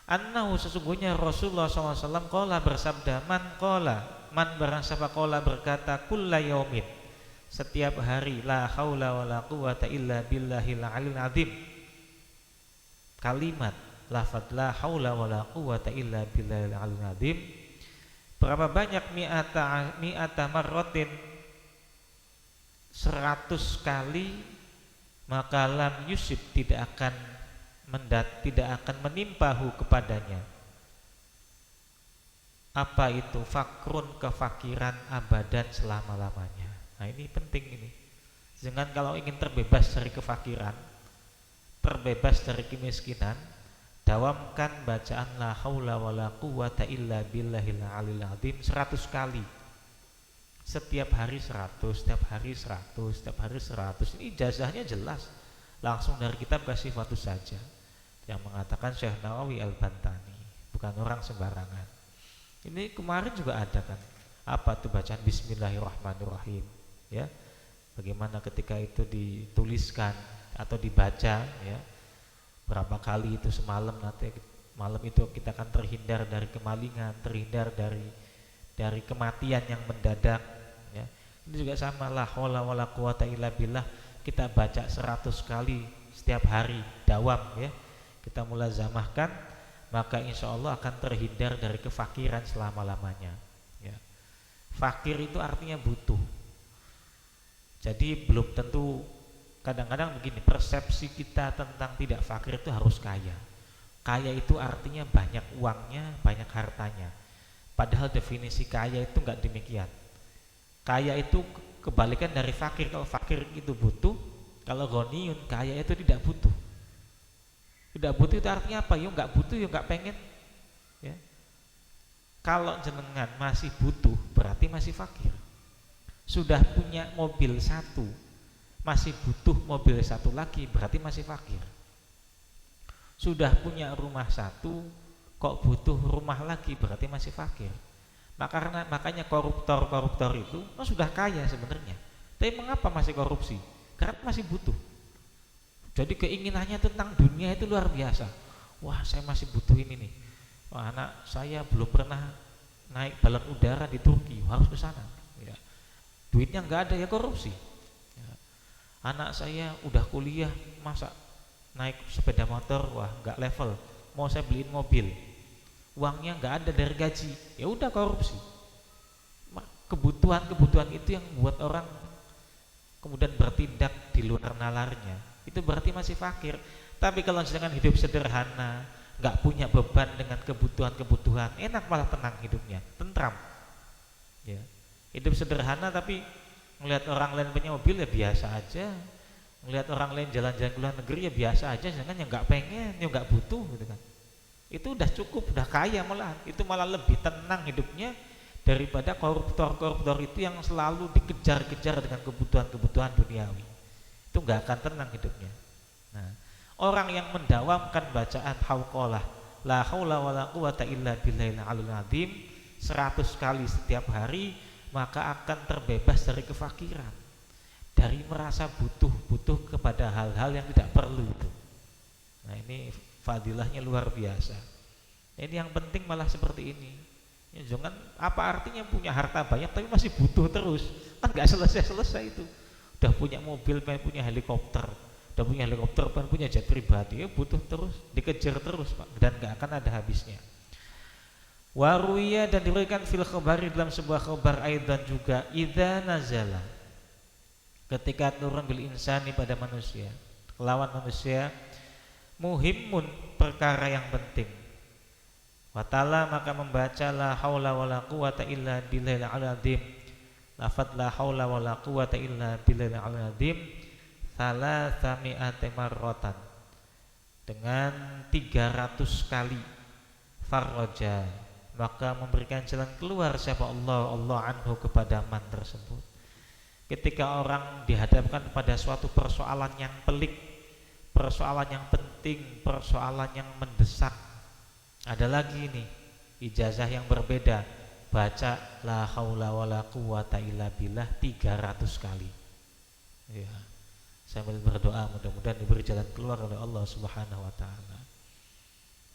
Speaker 1: annahu sesungguhnya Rasulullah SAW qala bersabda man barang siapa qala berkata kulla yaumin setiap hari la haula wala quwata illa billahil aliyil azim, kalimat lafaz la haula wala quwata illa billahil aliyil azim berapa banyak mi'ata marratin 100 kali, maka lam yusib tidak akan menimpahu kepadanya apa itu fakrun, kefakiran abadan selama-lamanya. Nah ini penting ini. Jangan kalau ingin terbebas dari kefakiran, terbebas dari kemiskinan, dawamkan bacaan la haula wala quwata illa billahil aliyil azim 100 kali. Setiap hari 100, setiap hari 100, setiap hari 100. Ini ijazahnya jelas, langsung dari kitab Kasifatus Saja yang mengatakan Syekh Nawawi Al-Bantani, bukan orang sembarangan. Ini kemarin juga ada kan, apa tuh bacaan Bismillahirrahmanirrahim, ya. Bagaimana ketika itu dituliskan atau dibaca, ya. Berapa kali itu semalam, nanti malam itu kita akan terhindar dari kemalingan, terhindar dari kematian yang mendadak. Ya. Ini juga sama la haula wala quwata illa billah, kita baca 100 kali setiap hari dawam, ya. Kita mulazamahkan, maka insya Allah akan terhindar dari kefakiran selama-lamanya, ya. Fakir itu artinya butuh. Jadi belum tentu, kadang-kadang begini, persepsi kita tentang tidak fakir itu harus kaya. Kaya itu artinya banyak uangnya, banyak hartanya. Padahal definisi kaya itu enggak demikian. Kaya itu kebalikan dari fakir. Kalau fakir itu butuh, kalau ghaniyun kaya itu tidak butuh. Tidak butuh itu artinya apa? Ya enggak butuh, ya enggak pengen. Ya. Kalau jenengan masih butuh, berarti masih fakir. Sudah punya mobil satu, masih butuh mobil satu lagi, berarti masih fakir. Sudah punya rumah satu, kok butuh rumah lagi, berarti masih fakir. Makanya koruptor itu sudah kaya sebenarnya, tapi mengapa masih korupsi? Karena masih butuh. Jadi keinginannya tentang dunia itu luar biasa. Wah, saya masih butuh ini nih. Wah, anak saya belum pernah naik balon udara di Turki, harus ke sana. Ya. Duitnya nggak ada, ya korupsi. Ya. Anak saya udah kuliah, masa naik sepeda motor, wah nggak level. Mau saya beliin mobil, uangnya nggak ada dari gaji, ya udah korupsi. Kebutuhan itu yang membuat orang kemudian bertindak di luar nalarnya, itu berarti masih fakir. Tapi kalau sedangkan hidup sederhana, nggak punya beban dengan kebutuhan, enak, malah tenang hidupnya, tentram. Ya. Hidup sederhana tapi melihat orang lain punya mobil ya biasa aja, melihat orang lain jalan-jalan ke luar negeri ya biasa aja, sedangkan yang nggak pengen, yang nggak butuh, gitu kan. Itu udah cukup, udah kaya malah. Itu malah lebih tenang hidupnya daripada koruptor itu yang selalu dikejar-kejar dengan kebutuhan duniawi. Itu nggak akan tenang hidupnya. Nah, Orang yang mendawamkan bacaan hauqalah la haula wala quwata illa billahil aliyil azim 100 kali setiap hari, maka akan terbebas dari kefakiran, dari merasa butuh kepada hal-hal yang tidak perlu itu. Nah, ini fadilahnya luar biasa. Ini yang penting malah seperti ini. Ya, jangan apa artinya punya harta banyak tapi masih butuh terus, kan nggak selesai itu. Udah punya mobil, pengen punya helikopter, pengen punya jet pribadi, ya butuh terus, dikejar terus Pak, dan nggak akan ada habisnya. Waruya, dan diberikan fil khabari, dalam sebuah khabar aidan juga, idza nazala, ketika turun bil insani pada manusia, lawan manusia, muhimmun, perkara yang penting, watala, maka membaca la haula wala quwata illa billahil azim, lafadz la haula wala quwata illa billahil azim salasami'ati marratan, dengan 300 kali, farraja, maka memberikan jalan keluar siapa Allah anhu kepada man tersebut. Ketika orang dihadapkan pada suatu persoalan yang pelik, persoalan yang penting, persoalan yang mendesak, ada lagi nih ijazah yang berbeda, baca la haula wala quwata illa billah 300 kali. Ya, sambil berdoa mudah-mudahan diberi jalan keluar oleh Allah Subhanahu wa taala.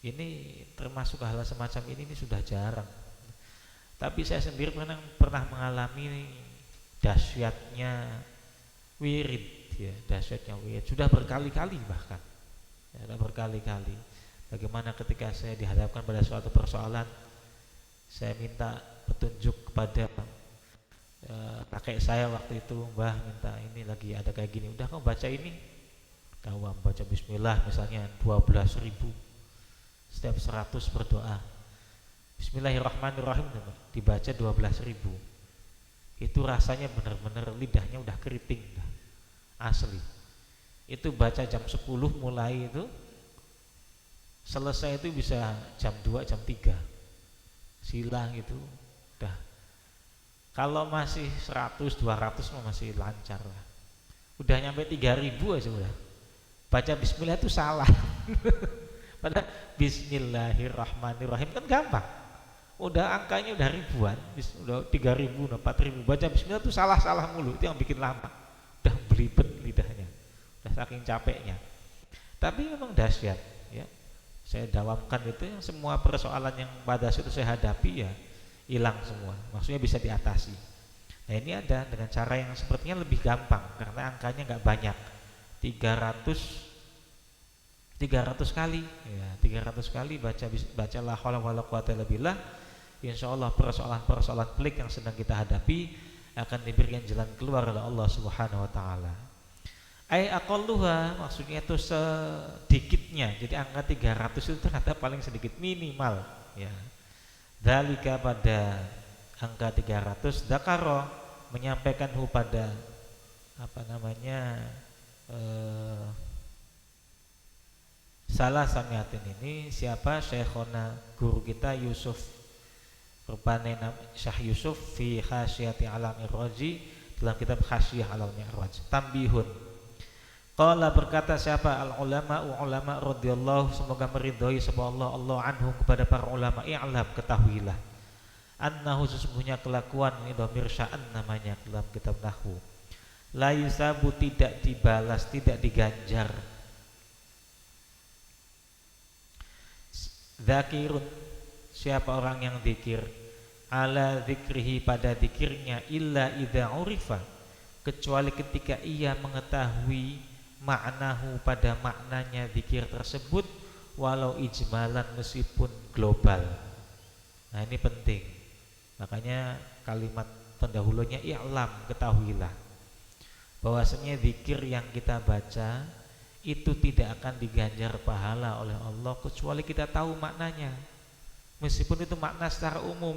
Speaker 1: Ini termasuk hal semacam ini sudah jarang. Tapi saya sendiri pernah mengalami dahsyatnya wirid, ya, dahsyatnya wirid. Sudah berkali-kali bahkan. Ya, sudah berkali-kali. Bagaimana ketika saya dihadapkan pada suatu persoalan, saya minta petunjuk kepada kakek saya waktu itu, Mbah, minta ini lagi ada kayak gini, udah kamu baca ini. Tahu baca bismillah misalnya 12.000. Setiap 100 berdoa Bismillahirrahmanirrahim, dibaca 12.000. Itu rasanya benar-benar lidahnya udah keriting dah. Asli. Itu baca jam 10 mulai itu, selesai itu bisa jam 2, jam 3. Sila gitu. Udah. Kalau masih 100, 200 masih lancar lah. Udah nyampe 3.000 aja udah. Baca bismillah itu salah. Padahal bismillahirrahmanirrahim kan gampang. Udah angkanya udah ribuan, udah 3.000, udah 4.000. Baca bismillah itu salah-salah mulu, itu yang bikin lama. Udah belibet lidahnya, udah saking capeknya. Tapi memang dahsyat, ya. Saya dawamkan itu, yang semua persoalan yang pada saat itu saya hadapi ya hilang semua. Maksudnya bisa diatasi. Nah, ini ada dengan cara yang sepertinya lebih gampang karena angkanya nggak banyak. 300 kali, ya, 300 kali baca la haula wala quwata illa billah. Insyaallah persoalan-persoalan pelik yang sedang kita hadapi akan diberikan jalan keluar oleh Allah Subhanahu wa taala. Ai aqalluha, maksudnya itu sedikitnya. Jadi angka 300 itu ternyata paling sedikit, minimal, ya. Dzalika, pada angka 300, dzakara, menyampaikan pada salah samiatin ini siapa? Syekhona, guru kita Yusuf, rupane Syekh Yusuf, fi khasyati alamir raji, dalam kitab Khasyah alamir raj. Tambihun, qala, berkata siapa? Al ulama radhiyallahu, semoga meridhoi sapa Allah anhum, kepada para ulama. I'lam, ketahuilah, annahu, sesungguhnya kelakuan, ini dhamir sya'an namanya dalam kitab nahwu, la yusabu, tidak dibalas, tidak diganjar, dzakirun, siapa orang yang zikir, ala zikrihi, pada zikirnya, illa idza urifa, kecuali ketika ia mengetahui maknahu, pada maknanya zikir tersebut, walau ijmalan, meskipun global. Nah, ini penting. Makanya kalimat pendahulunya i'lam, ketahuilah bahwasanya zikir yang kita baca itu tidak akan diganjar pahala oleh Allah kecuali kita tahu maknanya, meskipun itu makna secara umum.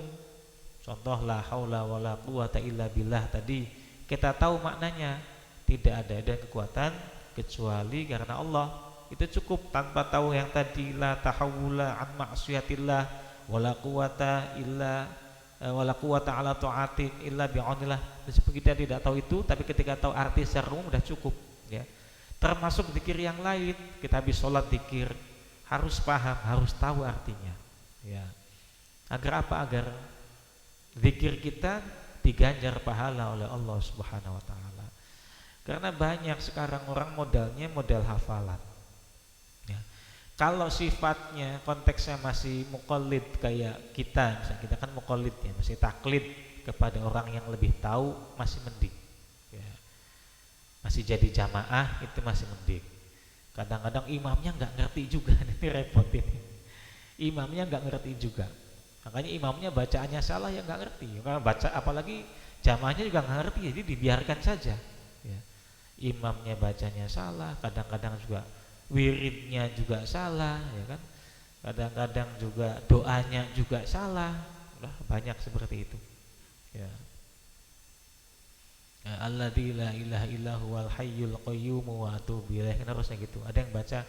Speaker 1: Contoh la haula wala quwata illa billah tadi, kita tahu maknanya, tidak ada kekuatan kecuali karena Allah. Itu cukup, tanpa tahu yang tadi la tahawula an ma'siyatillah wala quwata illa wala quwata ala ta'atin illa bi'aunillah. Meskipun kita tidak tahu itu, tapi ketika tahu arti secara umum sudah cukup, ya. Termasuk zikir yang lain, kita habis sholat zikir harus paham, harus tahu artinya. Ya. Agar apa? Agar zikir kita diganjar pahala oleh Allah Subhanahu wa taala. Karena banyak sekarang orang modalnya modal hafalan. Ya. Kalau sifatnya konteksnya masih muqallid kayak kita, misalnya kita kan muqallid ya, masih taklid kepada orang yang lebih tahu, masih mending. Ya. Masih jadi jamaah itu masih mending. Kadang-kadang imamnya nggak ngerti juga, ini repot ini. Imamnya nggak ngerti juga. Makanya imamnya bacaannya salah ya nggak ngerti. Karena baca apalagi jamaahnya juga nggak ngerti, jadi dibiarkan saja. Ya. Imamnya bacanya salah, kadang-kadang juga wiridnya juga salah, ya kan? Kadang-kadang juga doanya juga salah. Udah banyak seperti itu. Ya. Alladzi la ilaha illa huwal hayyul qayyum wa atubu ilaih. Kan harusnya gitu. Ada yang baca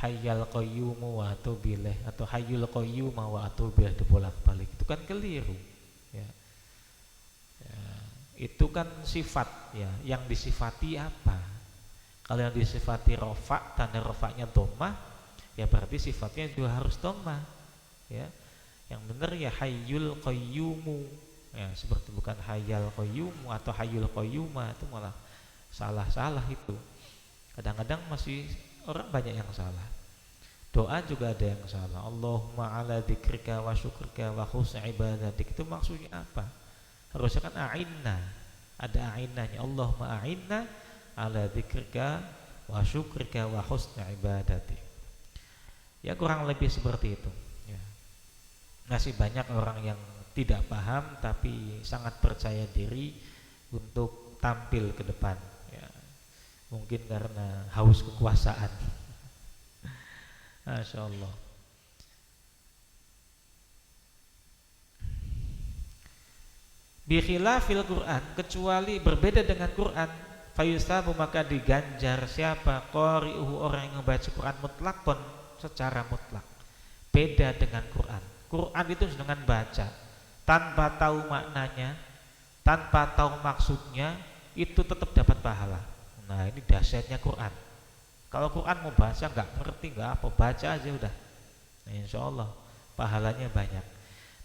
Speaker 1: hayyal qayyum wa atubu ilaih atau hayyul qayyum wa atubu ilaih dibolak-balik. Itu kan keliru. Ya. Ya. Itu kan sifat ya. Yang disifati apa? Kalau yang disifati rofa, tanda rofanya dhammah, ya berarti sifatnya juga harus dhammah. Ya. Yang benar ya hayyul qayyum. Ya, seperti bukan hayyal qayyum atau hayyul qayyuma, itu malah salah-salah itu. Kadang-kadang masih orang banyak yang salah. Doa juga ada yang salah. Allahumma ala dzikrika wa syukrika wa husni ibadatik. Itu maksudnya apa? Harusnya kan a'inna. Ada a'innanya. Allahumma a'inna ala dzikrika wa syukrika wa husni ibadatik. Ya kurang lebih seperti itu. Ya. Masih banyak orang yang tidak paham tapi sangat percaya diri untuk tampil ke depan ya. Mungkin karena haus kekuasaan. Masya Allah. Bi khilafil Quran, kecuali berbeda dengan Quran, fayusabu maka diganjar siapa? Qari'uhu, orang yang membaca Quran mutlakon, secara mutlak. Beda dengan Quran. Quran itu dengan baca tanpa tahu maknanya, tanpa tahu maksudnya, itu tetap dapat pahala. Nah ini dahsyatnya Quran. Kalau Quran mau baca nggak ngerti nggak apa, baca aja udah. Nah, insya Allah pahalanya banyak.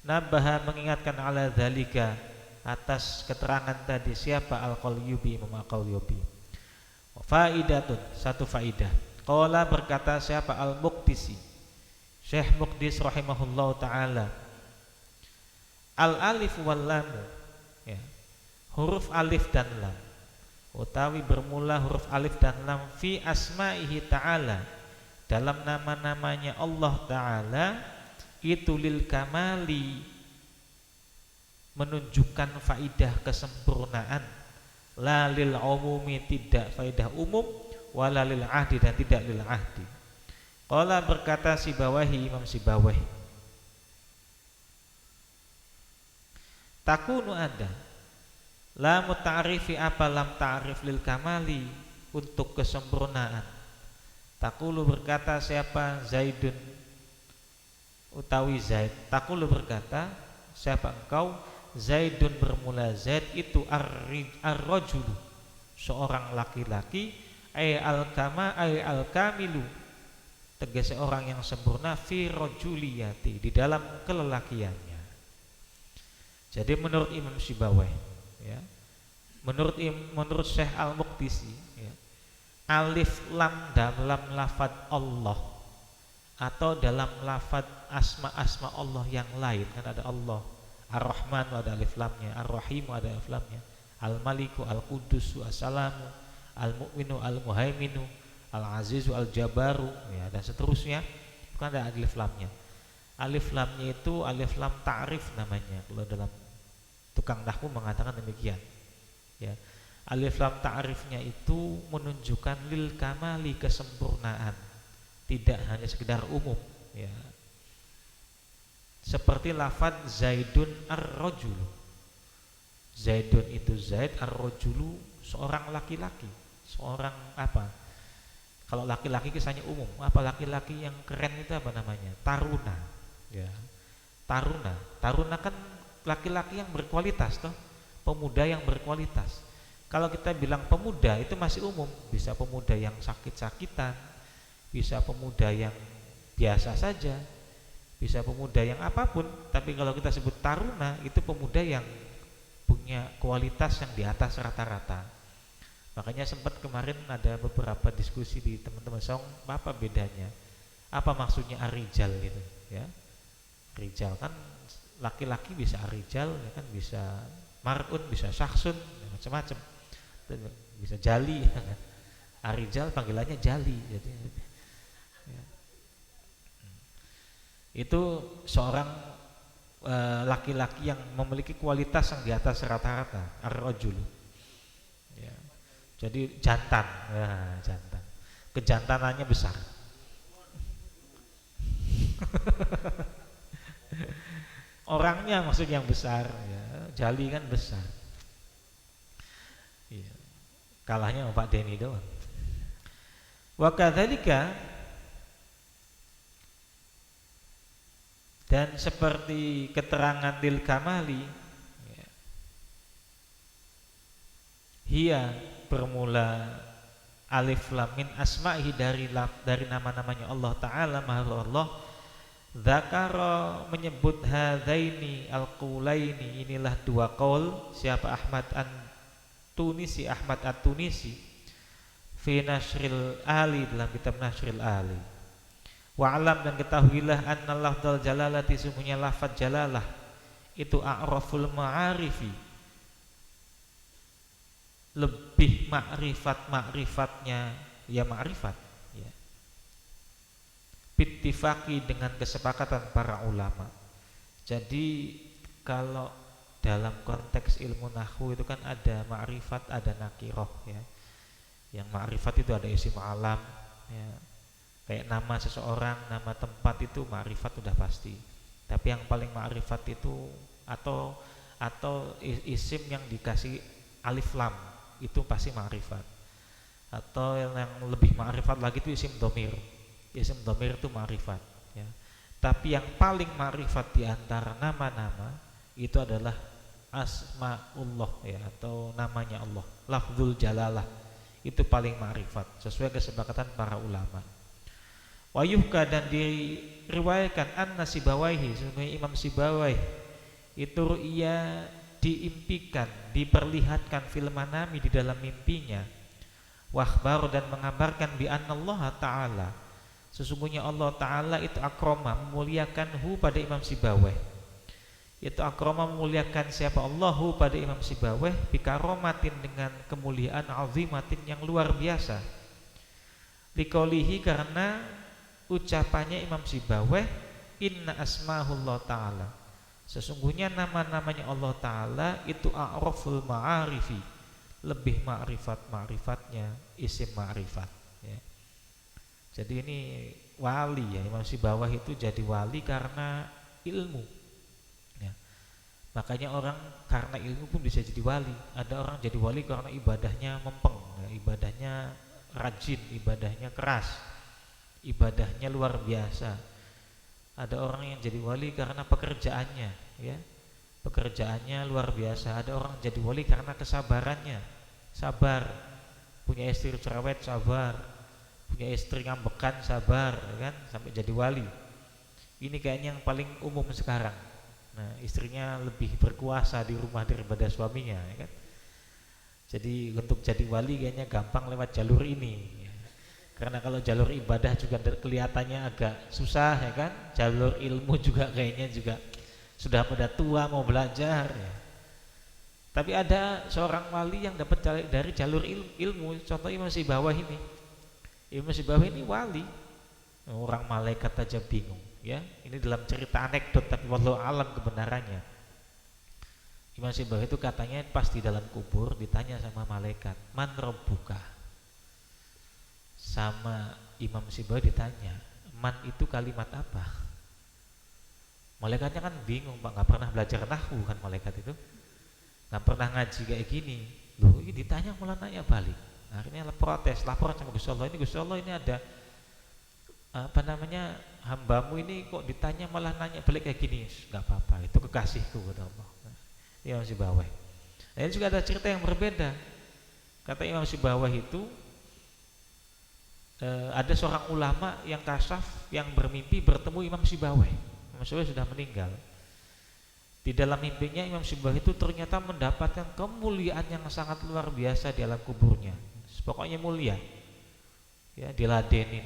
Speaker 1: Nabaha mengingatkan ala dzalika, atas keterangan tadi siapa? Al-Qalyubi, Imam Al-Qalyubi. Faidatun, satu faidah. Qala berkata siapa? Al-Muqdisi, Syekh Muqdis rahimahullah ta'ala. Al-alif wal lam ya. Huruf alif dan lam utawi bermula huruf alif dan lam fi asma'ihi ta'ala, dalam nama-namanya Allah Ta'ala, itu lil kamali, menunjukkan faidah kesempurnaan, la lil umumi, tidak faidah umum, wala lil ahdi, dan tidak lil ahdi. Qala berkata Sibawahi, Imam Sibawahi, takunu ada lam ta'rifi, apa lam ta'rif lil kamali, untuk kesempurnaan. Takulu berkata siapa? Zaidun, utawi Zaid. Takulu berkata siapa engkau? Zaidun bermula Zaid itu ar-rajulu, seorang laki-laki, ay al-kama ay al-kamilu, tegas orang yang sempurna, fi rajuliyati, di dalam kelelakiannya. Jadi menurut Imam Sibawai ya, menurut Syekh Al-Muqdisi ya, alif lam dalam lafaz Allah atau dalam lafaz asma-asma Allah yang lain, kan ada Allah Ar-Rahman, ada alif lamnya, Ar-Rahim ada alif lamnya, Al-Maliku, Al-Qudusu, As-Salamu, Al-Mu'minu, Al-Muhaiminu, Al-Azizu, Al-Jabaru ya, dan seterusnya, kan ada alif lamnya. Alif lamnya itu alif lam ta'rif namanya, kalau dalam tukang nahwu mengatakan demikian ya. Alif lam ta'rifnya itu menunjukkan lil kamali, kesempurnaan, tidak hanya sekedar umum ya. Seperti lafaz Zaidun ar-rajulu, Zaidun itu Zaid, ar-rajulu seorang laki-laki, seorang apa? Kalau laki-laki kesannya umum, apa laki-laki yang keren itu apa namanya? Taruna ya. Taruna kan laki-laki yang berkualitas toh, pemuda yang berkualitas. Kalau kita bilang pemuda itu masih umum, bisa pemuda yang sakit-sakitan, bisa pemuda yang biasa saja, bisa pemuda yang apapun. Tapi kalau kita sebut taruna, itu pemuda yang punya kualitas yang di atas rata-rata. Makanya sempat kemarin ada beberapa diskusi di teman-teman song, apa bedanya, apa maksudnya arijal gitu ya. Rijal kan laki-laki bisa arijal ya kan, bisa mar'un, bisa syaksun, macam-macam, bisa jali ya kan. Arijal panggilannya jali, jadi ya. Itu seorang laki-laki yang memiliki kualitas yang di atas rata-rata, ar-rajul ya. Jadi jantan ya, jantan, kejantanannya besar. Orangnya maksudnya yang besar ya, jali kan besar ya. Kalahnya sama Pak Denny doang. Wa kadzalika, dan seperti keterangan lil kamali ya, hiya bermula alif lam min asma'i, dari nama-namanya Allah Ta'ala, Maha Allah. Dzakara menyebut hadaini al-qaulaini, inilah dua qaul siapa Ahmad An-Tunisi, Ahmad At-Tunisi, fi Nashril Ali, dalam kitab Nashril Ali. Wa alam, dan ketahuilah, anna lafdzal jalalati, sungguhnya lafaz jalalah itu a'raful ma'arifi, lebih ma'rifatnya ya ma'rifat ya, bittifaqi, dengan kesepakatan para ulama. Jadi kalau dalam konteks ilmu nahwu itu kan ada ma'rifat, ada nakiroh ya. Yang ma'rifat itu ada isim alam ya, kayak nama seseorang, nama tempat, itu ma'rifat udah pasti. Tapi yang paling ma'rifat itu atau isim yang dikasih alif lam, itu pasti ma'rifat. Atau yang lebih ma'rifat lagi itu isim dhamir. Isim dhamir itu ma'rifat ya. Tapi yang paling ma'rifat di antara nama-nama itu adalah asmaullah ya, atau namanya Allah, lafzul jalalah, itu paling ma'rifat sesuai kesepakatan para ulama. Wa yuhka, dan diriwayatkan, anna Sibawaihi, sungguh Imam Sibawai itu ia diimpikan, diperlihatkan fil manami, di dalam mimpinya, wakhbar, dan mengabarkan, bi annallaha ta'ala, sesungguhnya Allah Ta'ala itu akroma, memuliakan hu pada Imam Sibawai. Itu akroma, memuliakan siapa, Allahu pada Imam Sibawai, bikaromatin, dengan kemuliaan, azimatin, yang luar biasa. Liqaulihi, karena ucapannya Imam Sibawai, inna asmahullah ta'ala, sesungguhnya nama-namanya Allah Ta'ala itu a'raful ma'arifi, lebih ma'rifatnya isim ma'rifat ya. Jadi ini wali ya, Imam Sibawai itu jadi wali karena ilmu ya. Makanya orang karena ilmu pun bisa jadi wali. Ada orang jadi wali karena ibadahnya mempeng ya, ibadahnya rajin, ibadahnya keras, ibadahnya luar biasa. Ada orang yang jadi wali karena pekerjaannya ya, pekerjaannya luar biasa. Ada orang jadi wali karena kesabarannya, sabar, punya istri cerewet sabar, punya istri ngambekan sabar ya kan, sampai jadi wali. Ini kayaknya yang paling umum sekarang. Nah, istrinya lebih berkuasa di rumah daripada suaminya ya kan. Jadi untuk jadi wali kayaknya gampang lewat jalur ini ya. Karena kalau jalur ibadah juga kelihatannya agak susah ya kan, jalur ilmu juga kayaknya juga sudah pada tua mau belajar ya. Tapi ada seorang wali yang dapat dari jalur ilmu. Contoh Imam Sibawai ini. Imam Sibawai ini wali, orang malaikat aja bingung ya. Ini dalam cerita anekdot, tapi wallahu alam kebenarannya. Imam Sibawai itu katanya pas di dalam kubur ditanya sama malaikat, man rabbuka. Sama Imam Sibawai ditanya, man itu kalimat apa? Malaikatnya kan bingung, Pak, nggak pernah belajar nahwu kan malaikat itu, nggak pernah ngaji kayak gini. Loh, ini ditanya malah nanya balik. Akhirnya protes, laporan sama Gusti Allah. Ini Gusti Allah, ini ada apa namanya, hambamu ini kok ditanya malah nanya balik kayak gini. Nggak apa-apa, itu kekasihku kata Allah. Ini Imam Sibawai. Nah, ini juga ada cerita yang berbeda. Kata Imam Sibawayh itu ada seorang ulama yang kasyaf yang bermimpi bertemu Imam Sibawayh. Imam Sibawayh sudah meninggal. Di dalam mimpinya Imam Sibawayh itu ternyata mendapatkan kemuliaan yang sangat luar biasa di alam kuburnya. Pokoknya mulia, ya, diladenin,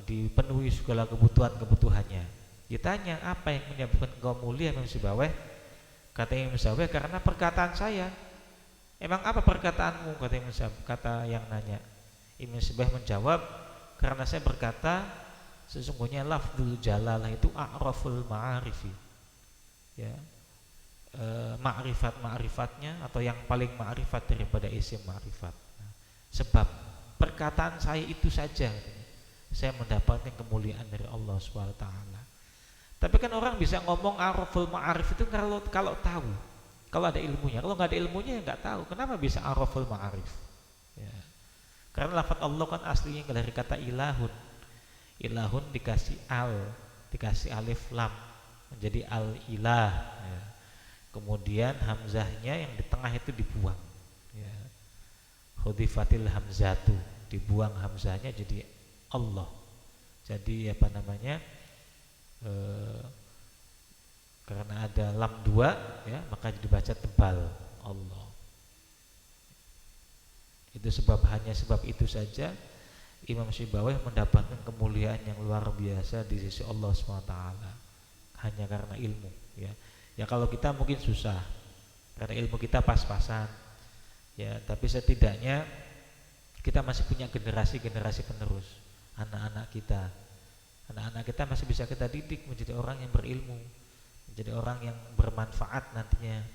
Speaker 1: dipenuhi segala kebutuhannya. Ditanya, apa yang menyebabkan kau mulia Imam Sibawayh? Kata Imam Sibawayh, karena perkataan saya. Emang apa perkataanmu? Kata Imam Sibawayh, kata yang nanya. Imam Sibawayh menjawab, karena saya berkata sesungguhnya lafzul jalalah itu a'raful ma'arifi, ya, ma'rifatnya atau yang paling ma'rifat daripada isim ma'rifat. Sebab perkataan saya itu saja saya mendapatkan kemuliaan dari Allah SWT. Tapi kan orang bisa ngomong araful ma'arif itu kalau tahu, kalau ada ilmunya. Kalau nggak ada ilmunya ya nggak tahu. Kenapa bisa araful ma'arif? Ya. Karena lafaz Allah kan aslinya dari kata ilahun. Ilahun dikasih dikasih alif lam menjadi al-ilah. Ya. Kemudian hamzahnya yang di tengah itu dibuang. Ya. Hudifatil hamzatu, dibuang hamzahnya jadi Allah. Jadi apa namanya? Karena ada lam dua, ya, maka dibaca tebal Allah. Itu hanya sebab itu saja Imam Sibawayh mendapatkan kemuliaan yang luar biasa di sisi Allah SWT hanya karena ilmu, ya. Ya kalau kita mungkin susah karena ilmu kita pas-pasan, ya, tapi setidaknya kita masih punya generasi-generasi penerus. Anak-anak kita masih bisa kita didik menjadi orang yang berilmu, menjadi orang yang bermanfaat nantinya,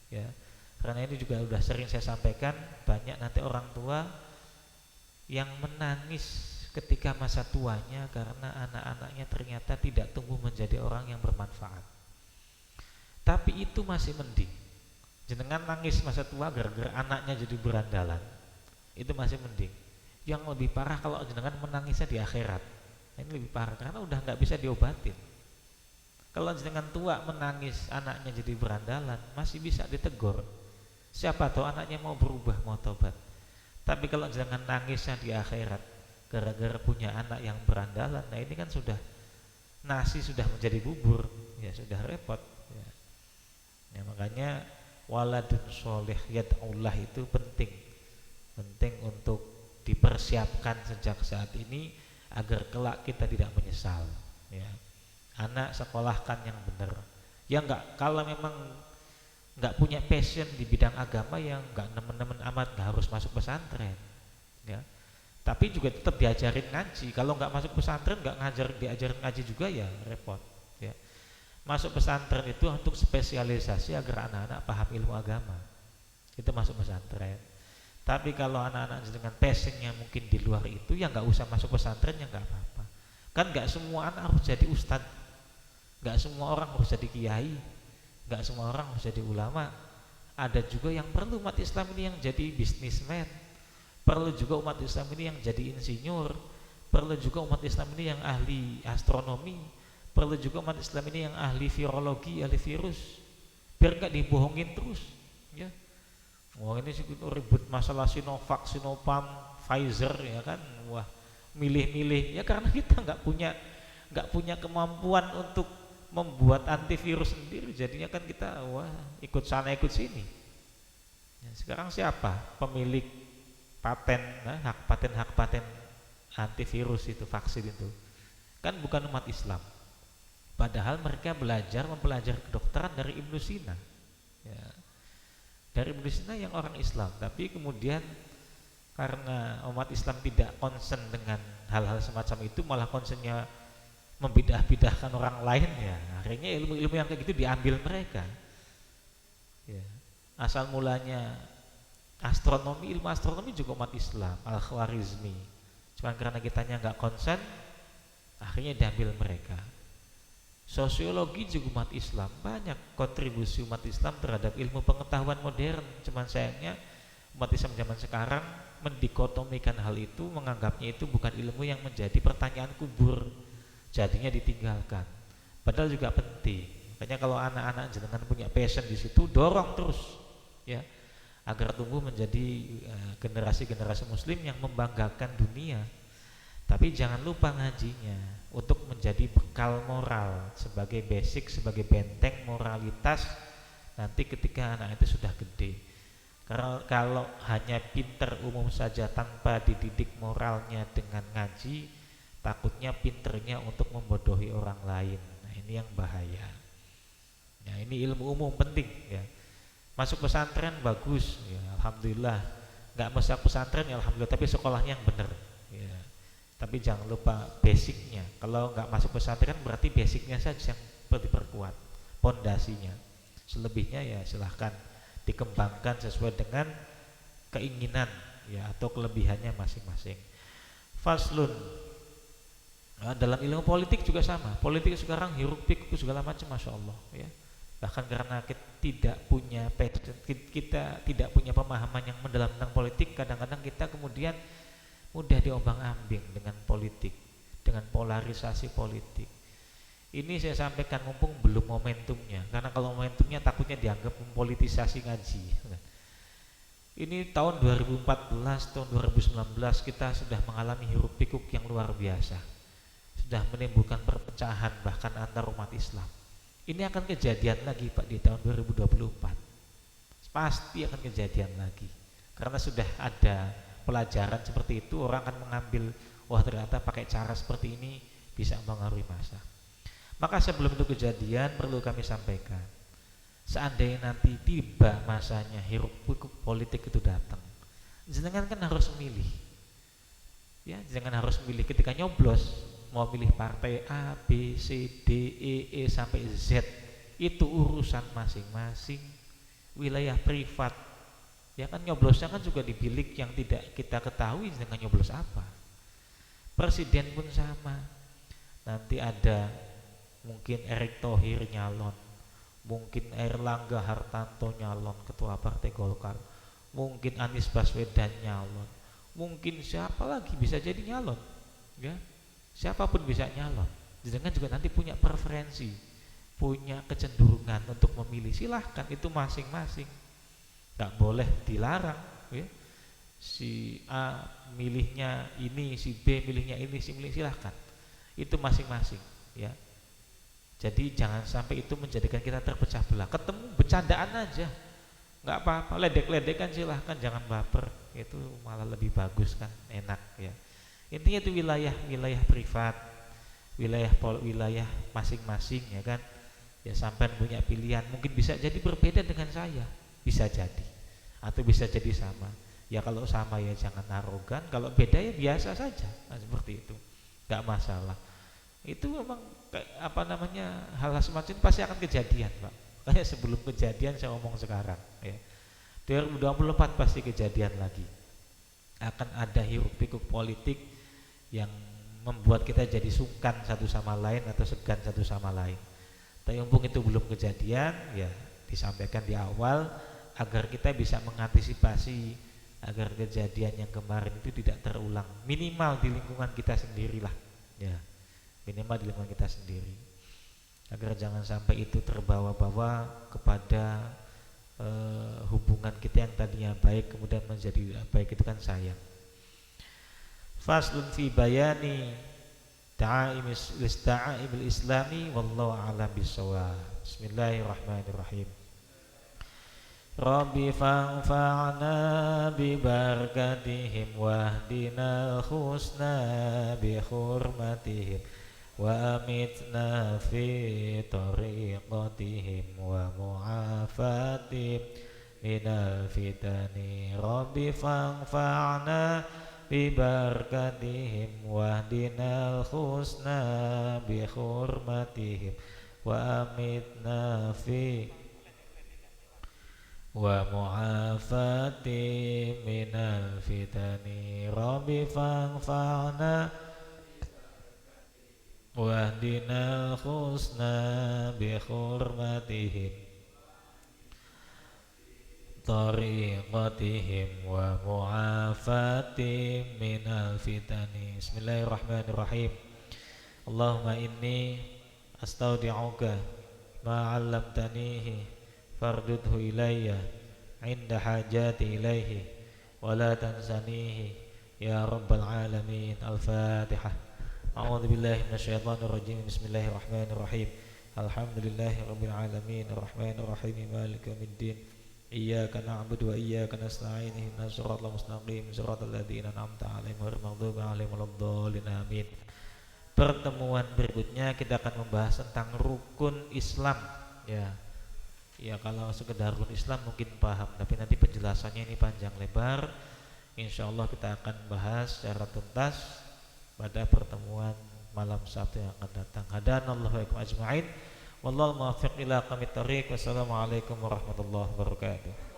Speaker 1: ya. Karena ini juga sudah sering saya sampaikan, banyak nanti orang tua yang menangis ketika masa tuanya karena anak-anaknya ternyata tidak tumbuh menjadi orang yang bermanfaat. Tapi itu masih mending. Jenengan nangis masa tua gara-gara anaknya jadi berandalan, itu masih mending. Yang lebih parah kalau jenengan menangisnya di akhirat. Ini lebih parah karena udah nggak bisa diobatin. Kalau jenengan tua menangis anaknya jadi berandalan, masih bisa ditegur. Siapa tahu anaknya mau berubah, mau tobat. Tapi kalau jangan nangisnya di akhirat gara-gara punya anak yang berandalan, nah ini kan sudah nasi sudah menjadi bubur, ya sudah repot, ya. Ya makanya waladun sholih yad'ullah itu penting untuk dipersiapkan sejak saat ini agar kelak kita tidak menyesal, ya. Anak sekolahkan yang benar. Ya enggak, kalau memang nggak punya passion di bidang agama, yang nggak nemen-nemen amat, nggak harus masuk pesantren, ya. Tapi juga tetap diajarin ngaji. Kalau nggak masuk pesantren, nggak diajarin ngaji juga, ya repot, ya. Masuk pesantren itu untuk spesialisasi agar anak-anak paham ilmu agama, itu masuk pesantren. Tapi kalau anak-anak dengan passionnya mungkin di luar itu, ya nggak usah masuk pesantren, ya nggak apa-apa. Kan nggak semua anak harus jadi ustadz, nggak semua orang harus jadi kiai, nggak semua orang harus jadi ulama. Ada juga yang perlu umat Islam ini yang jadi bisnismen, perlu juga umat Islam ini yang jadi insinyur, perlu juga umat Islam ini yang ahli astronomi, perlu juga umat Islam ini yang ahli virologi, ahli virus, biar nggak dibohongin terus, ya. Wah ini sih ribut masalah Sinovac, Sinopharm, Pfizer, ya kan. Wah milih-milih, ya karena kita nggak punya kemampuan untuk membuat antivirus sendiri, jadinya kan kita wah ikut sana ikut sini. Ya, sekarang siapa pemilik paten, hak paten antivirus itu, vaksin itu? Kan bukan umat Islam. Padahal mereka mempelajari kedokteran dari Ibnu Sina, ya. Dari Ibnu Sina yang orang Islam, tapi kemudian karena umat Islam tidak concern dengan hal-hal semacam itu, malah concernnya membidah-bidahkan orang lain, ya. Akhirnya ilmu-ilmu yang kayak gitu diambil mereka, ya. Asal mulanya ilmu astronomi juga umat Islam, Al-Khwarizmi. Cuma karena kitanya nggak concern, akhirnya diambil mereka. Sosiologi juga umat Islam, banyak kontribusi umat Islam terhadap ilmu pengetahuan modern. Cuman sayangnya umat Islam zaman sekarang mendikotomikan hal itu, menganggapnya itu bukan ilmu yang menjadi pertanyaan kubur, jadinya ditinggalkan. Padahal juga penting. Makanya kalau anak-anak jenengan punya passion di situ, dorong terus, ya. agar tumbuh menjadi generasi-generasi muslim yang membanggakan dunia. Tapi jangan lupa ngajinya untuk menjadi bekal moral, sebagai basic, sebagai benteng moralitas nanti ketika anak itu sudah gede. Karena kalau hanya pinter umum saja tanpa dididik moralnya dengan ngaji, takutnya pinternya untuk membodohi orang lain. Nah, ini yang bahaya. Nah, ini ilmu umum penting ya. Masuk pesantren bagus ya, alhamdulillah. Nggak masuk pesantren ya alhamdulillah, tapi sekolahnya yang benar ya. Tapi jangan lupa basicnya. Kalau nggak masuk pesantren berarti basicnya saja yang perlu diperkuat, pondasinya. Selebihnya ya silahkan dikembangkan sesuai dengan keinginan ya atau kelebihannya masing-masing. Faslun. Nah, dalam ilmu politik juga sama. Politik sekarang hiruk pikuk segala macam, masya Allah ya. Bahkan karena kita tidak punya pemahaman yang mendalam tentang politik, kadang-kadang kita kemudian mudah diombang-ambing dengan politik, dengan polarisasi politik. Ini saya sampaikan mumpung belum momentumnya, karena kalau momentumnya takutnya dianggap mempolitisasi ngaji. Ini tahun 2014, tahun 2019 kita sudah mengalami hiruk pikuk yang luar biasa, sudah menimbulkan perpecahan bahkan antar umat Islam. Ini akan kejadian lagi Pak di tahun 2024, pasti akan kejadian lagi, karena sudah ada pelajaran seperti itu. Orang akan mengambil, wah ternyata pakai cara seperti ini bisa mempengaruhi masa. Maka sebelum itu kejadian perlu kami sampaikan, seandainya nanti tiba masanya hiruk pikuk politik itu datang, jenengan kan harus memilih ya, jenengan harus memilih. Ketika nyoblos mau milih partai A, B, C, D, E sampai Z, itu urusan masing-masing, wilayah privat ya kan. Nyoblosnya kan juga di bilik yang tidak kita ketahui dengan nyoblos apa. Presiden pun sama, nanti ada mungkin Erick Thohir nyalon, mungkin Airlangga Hartarto nyalon ketua partai Golkar, mungkin Anies Baswedan nyalon, mungkin siapa lagi bisa jadi nyalon ya, siapapun bisa nyalon. Jangan juga nanti punya preferensi, punya kecenderungan untuk memilih, silahkan, itu masing-masing, nggak boleh dilarang ya. Si A milihnya ini, si B milihnya ini, si milih, silahkan, itu masing-masing ya. Jadi jangan sampai itu menjadikan kita terpecah belah. Ketemu bercandaan aja, nggak apa-apa, ledek-ledekan silahkan, jangan baper, itu malah lebih bagus kan, enak ya. Intinya itu wilayah privat, wilayah masing-masing ya kan. Ya sampai punya pilihan, mungkin bisa jadi berbeda dengan saya, bisa jadi, atau bisa jadi sama. Ya kalau sama ya jangan arogan, kalau beda ya biasa saja, nah, seperti itu, nggak masalah. Itu memang hal-hal semacam itu pasti akan kejadian Pak. Kayak sebelum kejadian saya ngomong sekarang ya, 2024 pasti kejadian lagi. Akan ada hiruk pikuk politik yang membuat kita jadi sungkan satu sama lain atau segan satu sama lain. Tapi mumpung itu belum kejadian ya disampaikan di awal agar kita bisa mengantisipasi agar kejadian yang kemarin itu tidak terulang, minimal di lingkungan kita sendirilah ya. Minimal di lingkungan kita sendiri, agar jangan sampai itu terbawa-bawa kepada hubungan kita yang tadinya baik kemudian menjadi tidak baik, itu kan sayang. Faslun fi bayani ta'aimil islami wallahu a'lam bissawab. Bismillahirrahmanirrahim. Rabbi fa'fa'na bi barakatihim wahdina husna bi hurmatihim wa amitna fi tariqatihim wa mu'afatihim minal fitani. Rabbi fa'fa'na bi barakatihim wahdina husna bi hurmatihim wa amitna fi wa mu'afati minal fitani. Rabbi fa'fa'na wahdina khusna bi hurmatihim tariqatihim wa mu'afati minal fitani. Bismillahirrahmanirrahim. Allahumma inni astaudi'uka ma 'allamtanihi fardudhu ilayya عند حاجاتي إليه ولا تنسنيه يا رب العالمين. الفاتحة. أعوذ بالله من الشيطان الرجيم. بسم الله الرحمن الرحيم. الحمد لله رب العالمين الرحمن الرحيم مالك يوم الدين إياك نعبد وإياك نستعين اهدنا الصراط المستقيم صراط الذين أنعمت عليهم غير المغضوب عليهم ولا الضالين آمين. Pertemuan berikutnya kita akan membahas tentang rukun Islam. Ya kalau sekedar rukun Islam mungkin paham, tapi nanti penjelasannya ini panjang lebar. Insya Allah kita akan bahas secara tuntas pada pertemuan malam Sabtu yang akan datang. Hadanallahu wa iyyakum ajma'in. Wallahul muwaffiq ila aqwamit thoriq. Wassalamualaikum warahmatullahi wabarakatuh.